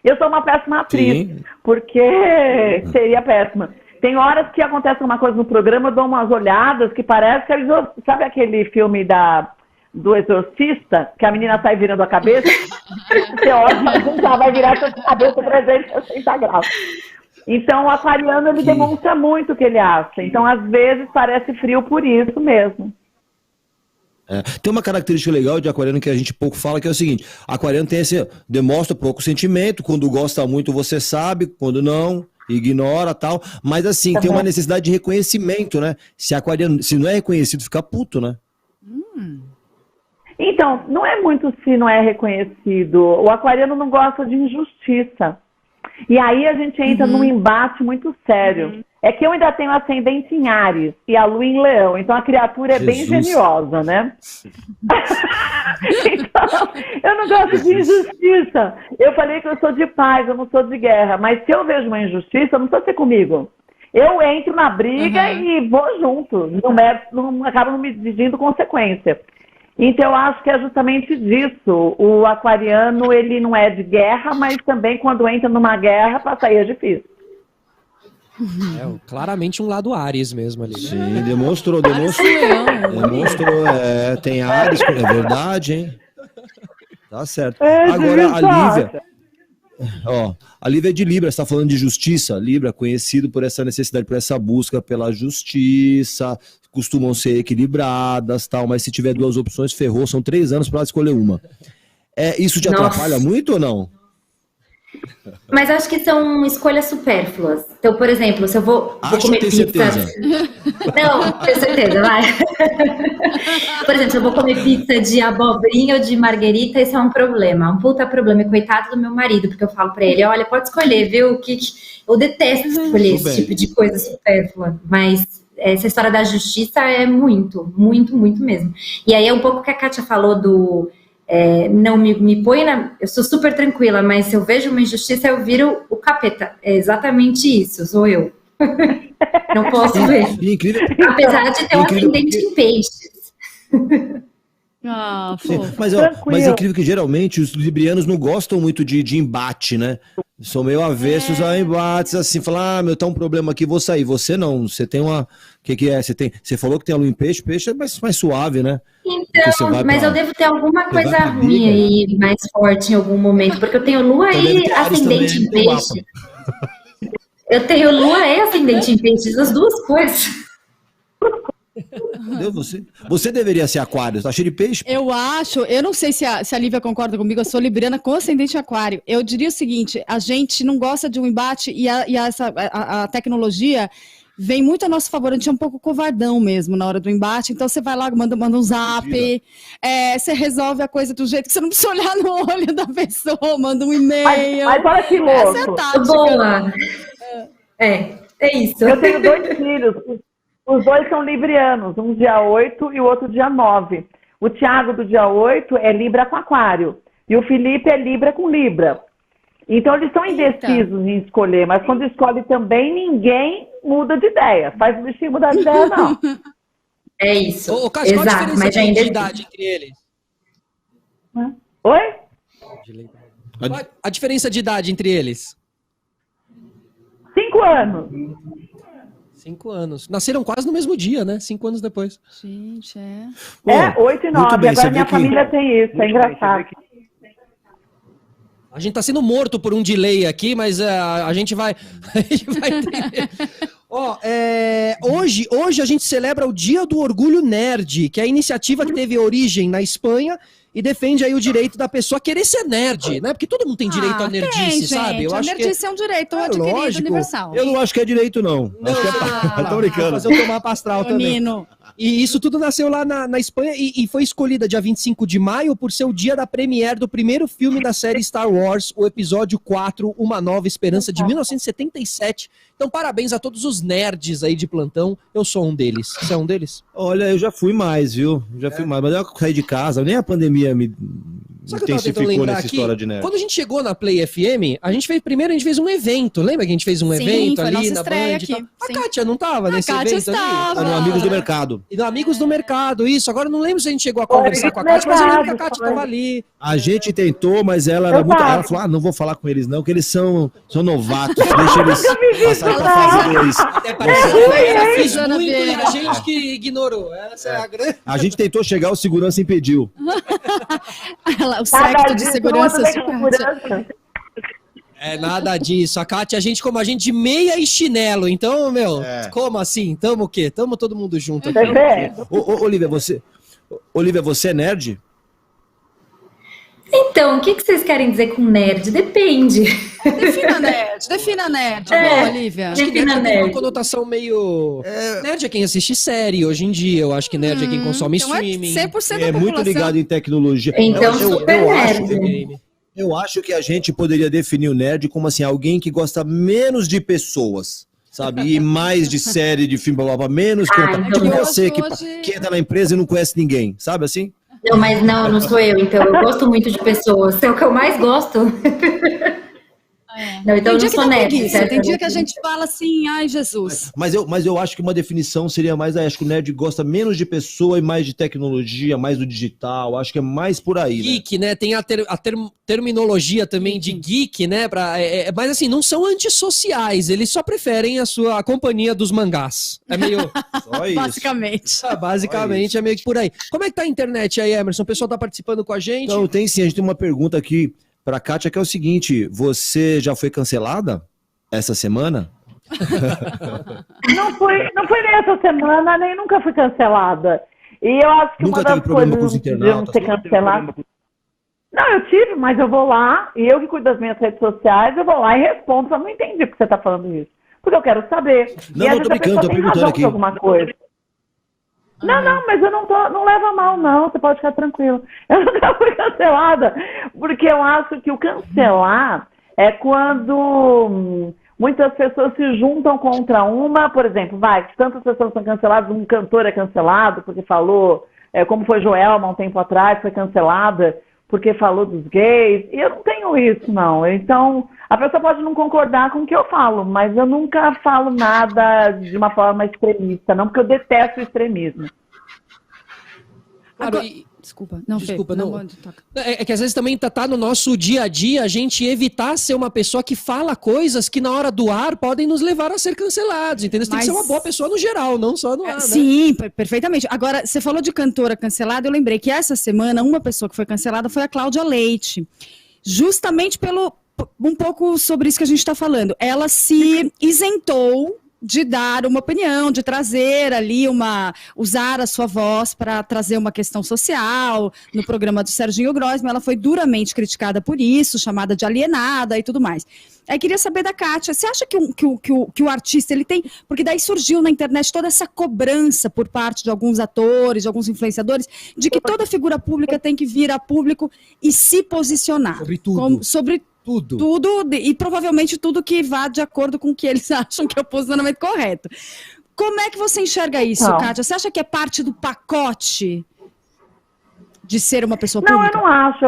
Eu sou uma péssima atriz, Sim. porque seria péssima. Tem horas que acontece uma coisa no programa, eu dou umas olhadas que parece que... Sabe aquele filme do Exorcista, que a menina sai virando a cabeça? Você olha, mas ela vai virar a cabeça 360 graus. Então, o aquariano, ele demonstra muito o que ele acha. Então, às vezes, parece frio por isso mesmo. Tem uma característica legal de aquariano que a gente pouco fala, que é o seguinte: aquariano demonstra pouco sentimento, quando gosta muito você sabe, quando não, ignora, tal, mas assim, tem uma necessidade de reconhecimento, né? Se não é reconhecido, fica puto, né? Então, não é muito se não é reconhecido. O aquariano não gosta de injustiça. E aí a gente entra num embate muito sério. É que eu ainda tenho ascendente em Áries e a lua em Leão, então a criatura é bem geniosa, né? Então, eu não gosto de injustiça. Eu falei que eu sou de paz, eu não sou de guerra, mas se eu vejo uma injustiça, não precisa ser comigo. Eu entro na briga e vou junto, não acabo não me dividindo consequência. Então, eu acho que é justamente disso. O aquariano, ele não é de guerra, mas também quando entra numa guerra, para sair é difícil. Claramente um lado Áries mesmo ali. Sim, demonstrou. Tem Áries, é verdade, hein? Tá certo. Agora, a Lívia... a Lívia é de Libra, você está falando de justiça. Libra, conhecido por essa necessidade, por essa busca pela justiça, costumam ser equilibradas, tal, mas se tiver duas opções, ferrou, são 3 anos para escolher uma. Isso te atrapalha muito ou não? Mas acho que são escolhas supérfluas. Então, por exemplo, se eu vou comer pizza... certeza. Não, tenho certeza, vai. Por exemplo, se eu vou comer pizza de abobrinha ou de marguerita, isso é um problema. Um puta problema. E coitado do meu marido, porque eu falo pra ele, olha, pode escolher, viu? Eu detesto escolher esse tipo de coisa supérflua. Mas essa história da justiça é muito, muito, muito mesmo. E aí é um pouco o que a Kátia falou do... não me põe eu sou super tranquila, mas se eu vejo uma injustiça, eu viro o capeta. É exatamente isso, sou eu. Não posso ver. Incrível. Apesar de ter um ascendente em peixes. Mas é incrível que geralmente os librianos não gostam muito de embate, né? São meio avessos a embates, assim, falar, tá um problema aqui, vou sair. Você não, você tem uma... O que é? Você falou que tem a lua em peixe é mais suave, né? Então, mas eu devo ter alguma coisa ruim aí, mais forte em algum momento, porque eu tenho lua e ascendente em peixe. Eu tenho lua e ascendente em peixes, as duas coisas. Você deveria ser aquário, tá cheio de peixe? Eu não sei se a Lívia concorda comigo, eu sou libriana com ascendente aquário. Eu diria o seguinte, a gente não gosta de um embate e a tecnologia vem muito a nosso favor, a gente é um pouco covardão mesmo na hora do embate, então você vai lá, manda um zap, você resolve a coisa do jeito que você não precisa olhar no olho da pessoa, manda um e-mail. Mas olha que louco. Essa é a tática. Boa. É isso. Eu tenho 2 filhos, os 2 são librianos, um dia 8 e o outro dia 9. O Thiago do dia 8 é Libra com aquário, e o Felipe é Libra com Libra. Então eles são indecisos em escolher, mas quando escolhe também, ninguém muda de ideia. Faz o bichinho mudar de ideia, não. É isso. Cássio, qual a diferença de idade entre eles? Oi? A diferença de idade entre eles? 5 anos. 5 anos. Nasceram quase no mesmo dia, né? 5 anos depois. Gente, 8 e 9. Agora minha família tem isso, é engraçado. A gente tá sendo morto por um delay aqui, mas a gente vai entender. Hoje a gente celebra o Dia do Orgulho Nerd, que é a iniciativa que teve origem na Espanha e defende aí o direito da pessoa querer ser nerd, né? Porque todo mundo tem direito à nerdice, sabe? A nerdice é um direito adquirido universal. Eu não acho que é direito, não. Acho que tô brincando. Fazer eu tomar pastral também. E isso tudo nasceu lá na Espanha e foi escolhida dia 25 de maio por ser o dia da premiere do primeiro filme da série Star Wars, o episódio 4, Uma Nova Esperança, de 1977. Então, parabéns a todos os nerds aí de plantão. Eu sou um deles. Você é um deles? Olha, eu já fui mais, viu? Mas eu saí de casa, nem a pandemia me intensificou nessa história de nerd. Quando a gente chegou na Play FM, a gente fez um evento. Lembra que a gente fez um evento ali na Band? Aqui. A Kátia não estava nesse evento estava. ali? No Amigos do Mercado. E no Amigos do Mercado, isso. Agora não lembro se a gente chegou a conversar com a Kátia, mas eu lembro que a Kátia estava ali. A gente tentou, mas ela era muito... Ela falou, não vou falar com eles não, porque eles são novatos, deixa eles passarem pra fase 2. Até parece que eu fiz muito e a gente que ignorou. Essa é a grande... A gente tentou chegar, o segurança impediu. O séquito de segurança. É nada disso. A Kátia, como a gente de meia e chinelo. Então, como assim? Tamo o quê? Tamo todo mundo junto aqui. Olivia, você é nerd? Então, o que vocês querem dizer com nerd? Depende. Defina nerd. É. Olivia. Acho que Defina nerd tem uma nerd. conotação meio... Nerd é quem assiste série hoje em dia. Eu acho que nerd é quem consome Então streaming. é 100% da É população. muito ligado em tecnologia. Então, super nerd. Videogame. Eu acho que a gente poderia definir o nerd como assim, alguém que gosta menos de pessoas, sabe? E mais de série, de filme, blá, blá, blá, menos então tipo hoje- você que entra na empresa e não conhece ninguém, sabe assim? Não, mas não sou eu, então. Eu gosto muito de pessoas. É o que eu mais gosto. Não, então Tem eu dia não que sou dá nerd. preguiça, certo? tem dia que a gente fala assim, ai Jesus. Mas eu acho que uma definição seria mais, acho que o nerd gosta menos de pessoa e mais de tecnologia, mais do digital, acho que é mais por aí, né? Geek, né? Tem a terminologia também de geek, né? Mas assim, não são antissociais, eles só preferem a companhia dos mangás. É meio... Só isso. Basicamente. Basicamente, é meio que por aí. Como é que tá a internet aí, Emerson? O pessoal tá participando com a gente? Então, tem sim, a gente tem uma pergunta aqui pra Kátia, que é o seguinte, você já foi cancelada essa semana? Não fui nem essa semana, nem nunca fui cancelada. E eu acho que Nunca uma teve das problema com coisas os de eu não internautas? ser cancelada... Não, eu tive, mas eu vou lá, e eu que cuido das minhas redes sociais, eu vou lá e respondo, eu não entendi porque você está falando isso. Porque eu quero saber. Não, e às não, tô vezes a brincando, pessoa tô tem perguntando razão aqui. por alguma coisa. Não, mas eu não leva mal, não. Você pode ficar tranquilo. Eu nunca fui cancelada, porque eu acho que o cancelar é quando muitas pessoas se juntam contra uma, por exemplo, tantas pessoas são canceladas, um cantor é cancelado porque falou, como foi Joelma um tempo atrás, foi cancelada porque falou dos gays, e eu não tenho isso, não. Então, a pessoa pode não concordar com o que eu falo, mas eu nunca falo nada de uma forma extremista, não, porque eu detesto o extremismo. Agora, e- desculpa, Desculpa, Fê, não. manda, toca. É que às vezes também tá no nosso dia a dia a gente evitar ser uma pessoa que fala coisas que na hora do ar podem nos levar a ser cancelados, entendeu? Você tem que ser uma boa pessoa no geral, não só no ar, né? Sim, perfeitamente. Agora, você falou de cantora cancelada, eu lembrei que essa semana uma pessoa que foi cancelada foi a Cláudia Leite. Justamente um pouco sobre isso que a gente está falando. Ela se isentou de dar uma opinião, de trazer ali usar a sua voz para trazer uma questão social no programa do Serginho Groisman. Ela foi duramente criticada por isso, chamada de alienada e tudo mais. Aí queria saber da Kátia, você acha que o artista, ele tem... Porque daí surgiu na internet toda essa cobrança por parte de alguns atores, de alguns influenciadores, de que toda figura pública tem que vir a público e se posicionar. Sobre tudo. Sobre tudo, e provavelmente tudo que vá de acordo com o que eles acham que é o posicionamento correto. Como é que você enxerga isso, Não. Kátia? Você acha que é parte do pacote de ser uma pessoa Não, pública? eu não acho.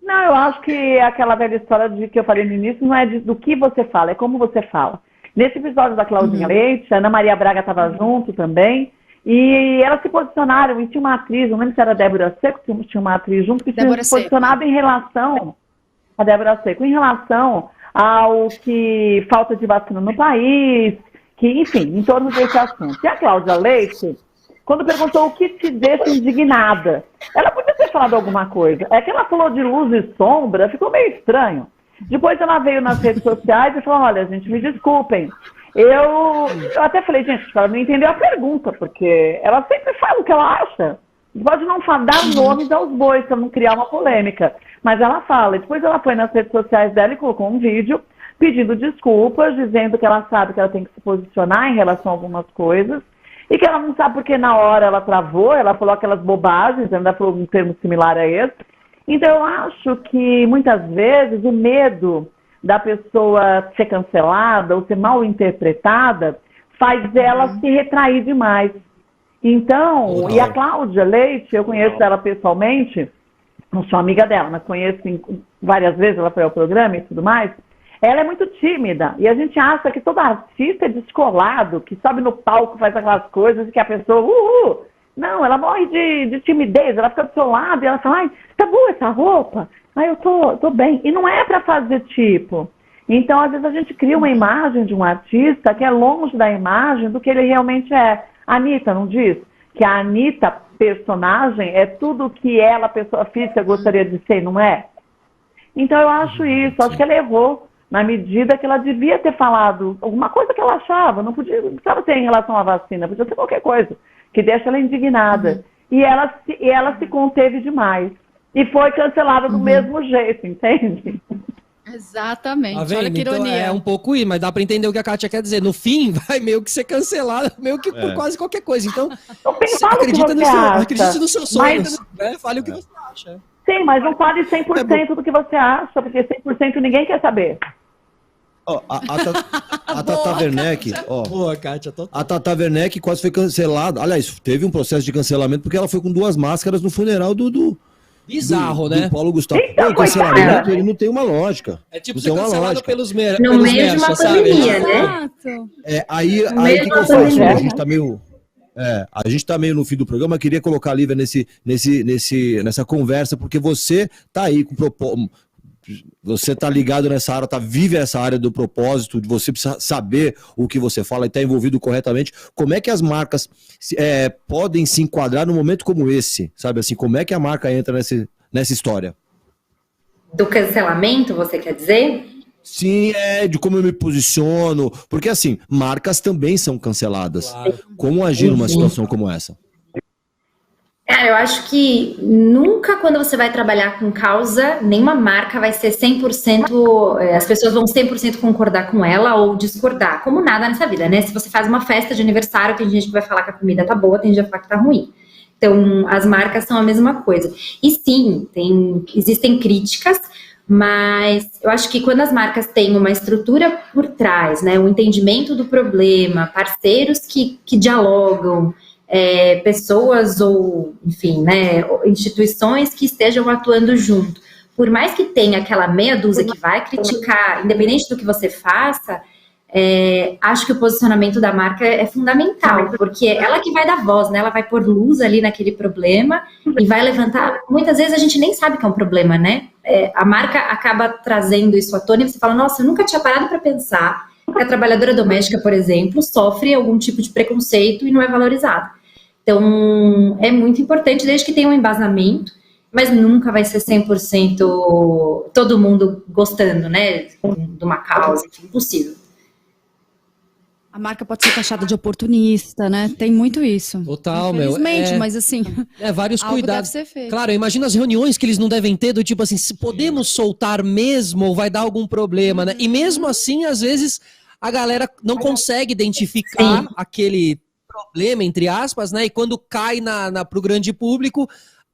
Eu acho que aquela velha história de que eu falei no início não é do que você fala, é como você fala. Nesse episódio da Claudinha Leite, a Ana Maria Braga estava junto também, e elas se posicionaram, e tinha uma atriz, não lembro se era a Débora Seco, tinha uma atriz junto que tinha Débora se posicionado em relação... A Débora Seco, em relação ao que falta de vacina no país, que, enfim, em torno desse assunto. E a Cláudia Leite, quando perguntou o que te deixa indignada, ela podia ter falado alguma coisa. É que ela falou de luz e sombra, ficou meio estranho. Depois ela veio nas redes sociais e falou, olha, gente, me desculpem. Eu até falei, gente, ela não entendeu a pergunta, porque ela sempre fala o que ela acha. Pode não dar nomes aos bois, para não criar uma polêmica. Mas ela fala, e depois ela foi nas redes sociais dela e colocou um vídeo pedindo desculpas, dizendo que ela sabe que ela tem que se posicionar em relação a algumas coisas, e que ela não sabe porque na hora ela travou, ela falou aquelas bobagens, ainda falou um termo similar a esse. Então eu acho que muitas vezes o medo da pessoa ser cancelada ou ser mal interpretada faz ela se retrair demais. Então, e a Cláudia Leite, eu conheço ela pessoalmente, não sou amiga dela, mas conheço várias vezes, ela foi ao programa e tudo mais. Ela é muito tímida, e a gente acha que todo artista é descolado, que sobe no palco, faz aquelas coisas, e que a pessoa, Não, ela morre de timidez, ela fica do seu lado, e ela fala, ai, tá boa essa roupa? Ai, eu tô bem. E não é pra fazer tipo. Então, às vezes a gente cria uma imagem de um artista que é longe da imagem do que ele realmente é. A Anitta não diz que a Anitta, personagem, é tudo que ela, pessoa física, gostaria de ser, não é? Então eu acho isso, acho que ela errou na medida que ela devia ter falado alguma coisa que ela achava, não precisava ser em relação à vacina, podia ser qualquer coisa, que deixa ela indignada. E ela se conteve demais. e foi cancelada do mesmo jeito, entende? Exatamente, Tá vendo? olha que Então ironia. é um pouco isso, mas dá pra entender o que a Kátia quer dizer. No fim, vai meio que ser cancelado, meio que por quase qualquer coisa. Então, Então, você fala o que acredita você acha, acredite nos seus sonhos, mas- né? Fale o que você acha. Sim, mas não fale 100% do que você acha, porque 100% ninguém quer saber. Ó, a Tata Werneck, ó. Boa, Kátia, total. A Tata Werneck quase foi cancelada. Aliás, teve um processo de cancelamento porque ela foi com 2 máscaras no funeral do Bizarro, né? do Paulo Gustavo. Então, O cancelamento, coitada. ele não tem uma lógica. É tipo não ser tem uma cancelado lógica. pelos No pelos meio de uma merchas, sabe? pandemia, né? Exato. Aí o Mesmo que eu assim, faço? né? A gente tá meio. A gente tá meio no fim do programa, eu queria colocar a Lívia nessa conversa, porque você tá aí com você tá ligado nessa área, vive essa área do propósito, de você precisa saber o que você fala e tá envolvido corretamente. Como é que as marcas podem se enquadrar num momento como esse? Sabe assim, como é que a marca entra nessa história? Do cancelamento, você quer dizer? Sim, de como eu me posiciono, porque assim, marcas também são canceladas. Claro. Como agir numa situação como essa? Cara, eu acho que nunca quando você vai trabalhar com causa, nenhuma marca vai ser 100%, as pessoas vão 100% concordar com ela ou discordar, como nada nessa vida, né? Se você faz uma festa de aniversário, tem gente que vai falar que a comida tá boa, tem gente que vai falar que tá ruim. Então, as marcas são a mesma coisa. E sim, existem críticas, mas eu acho que quando as marcas têm uma estrutura por trás, né, um entendimento do problema, parceiros que dialogam, pessoas ou, enfim, né, instituições que estejam atuando junto. Por mais que tenha aquela meia dúzia que vai criticar, independente do que você faça, acho que o posicionamento da marca é fundamental, porque é ela que vai dar voz, né? Ela vai pôr luz ali naquele problema e vai levantar. Muitas vezes a gente nem sabe que é um problema, né? A marca acaba trazendo isso à tona e você fala, nossa, eu nunca tinha parado para pensar que a trabalhadora doméstica, por exemplo, sofre algum tipo de preconceito e não é valorizada. Então, é muito importante, desde que tenha um embasamento, mas nunca vai ser 100% todo mundo gostando, né? De uma causa, impossível. A marca pode ser taxada de oportunista, né? Tem muito isso. Total, meu. Infelizmente, mas assim, Vários algo cuidados. deve ser feito. Claro, eu imagino as reuniões que eles não devem ter, do tipo assim, se podemos soltar mesmo ou vai dar algum problema, né? E mesmo assim, às vezes, a galera não consegue identificar aquele problema, entre aspas, né? E quando cai pro grande público,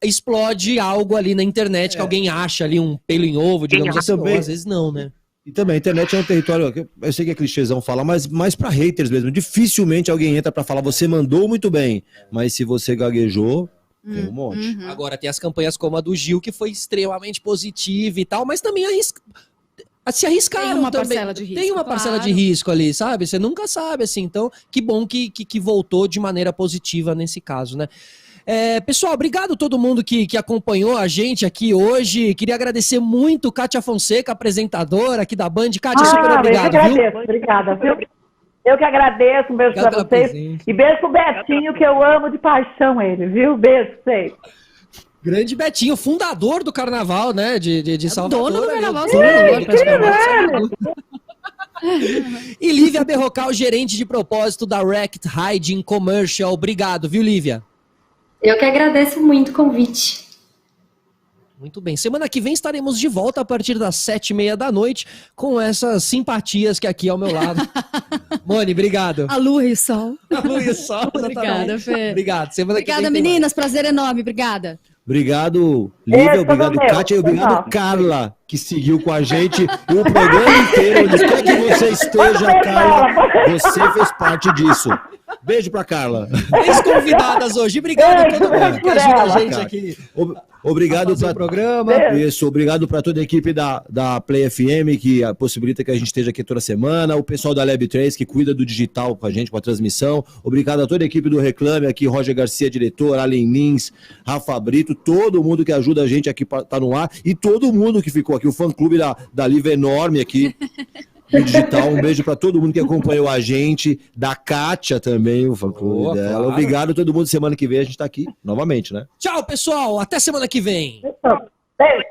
explode algo ali na internet que alguém acha ali um pelo em ovo, digamos assim. também. Ou às vezes não, né? E também a internet é um território, eu sei que é clichêzão falar, mas mais pra haters mesmo. Dificilmente alguém entra pra falar, você mandou muito bem, mas se você gaguejou, tem um monte. Agora tem as campanhas como a do Gil, que foi extremamente positiva e tal, mas também se arriscaram Tem uma também. parcela de risco, Tem uma parcela de claro. risco ali, sabe? Você nunca sabe, assim. Então, que bom que voltou de maneira positiva nesse caso, né? Pessoal, obrigado a todo mundo que acompanhou a gente aqui hoje. Queria agradecer muito Kátia Fonseca, apresentadora aqui da Band. Kátia, super obrigado, eu que viu? agradeço, obrigada, viu? Eu que agradeço, um beijo Obrigado pra pela vocês. presença. E beijo pro Betinho, que eu amo de paixão ele, viu? Beijo pra vocês. Grande Betinho, fundador do carnaval, né? De Salvador. dono do ali, carnaval, o sim, dono, praticamente. E Lívia Berrocal, gerente de propósito da Rect Hiding Commercial. Obrigado, viu, Lívia? Eu que agradeço muito o convite. Muito bem. Semana que vem estaremos de volta a partir das 7h30 da noite com essas simpatias que aqui ao meu lado. Moni, obrigado. A lua e o sol. A luz e o sol, Obrigada, exatamente. Fê. Obrigado. Semana que Obrigada, vem tem meninas. Prazer enorme. Obrigada. Obrigado, Lívia, Esse obrigado, foi o meu. Kátia, e obrigado, Nossa. Carla, que seguiu com a gente o programa inteiro. Onde quer que você esteja, Carla, você fez parte disso. Beijo pra Carla. mais. 3 convidadas hoje. Obrigado a todo mundo que ajuda a gente aqui. Obrigado a fazer para o programa. Isso, obrigado para toda a equipe da Play FM, que possibilita que a gente esteja aqui toda semana, o pessoal da Lab 3, que cuida do digital com a gente, com a transmissão. Obrigado a toda a equipe do Reclame aqui, Roger Garcia, diretor, Allen Lins, Rafa Brito, todo mundo que ajuda a gente aqui para estar no ar, e todo mundo que ficou aqui, o fã-clube da Liva enorme aqui, do digital. Um beijo para todo mundo que acompanhou a gente, da Kátia também, o fã-clube dela. Claro. Obrigado a todo mundo, semana que vem a gente tá aqui novamente, né? Tchau, pessoal. Até semana que vem. Beijo.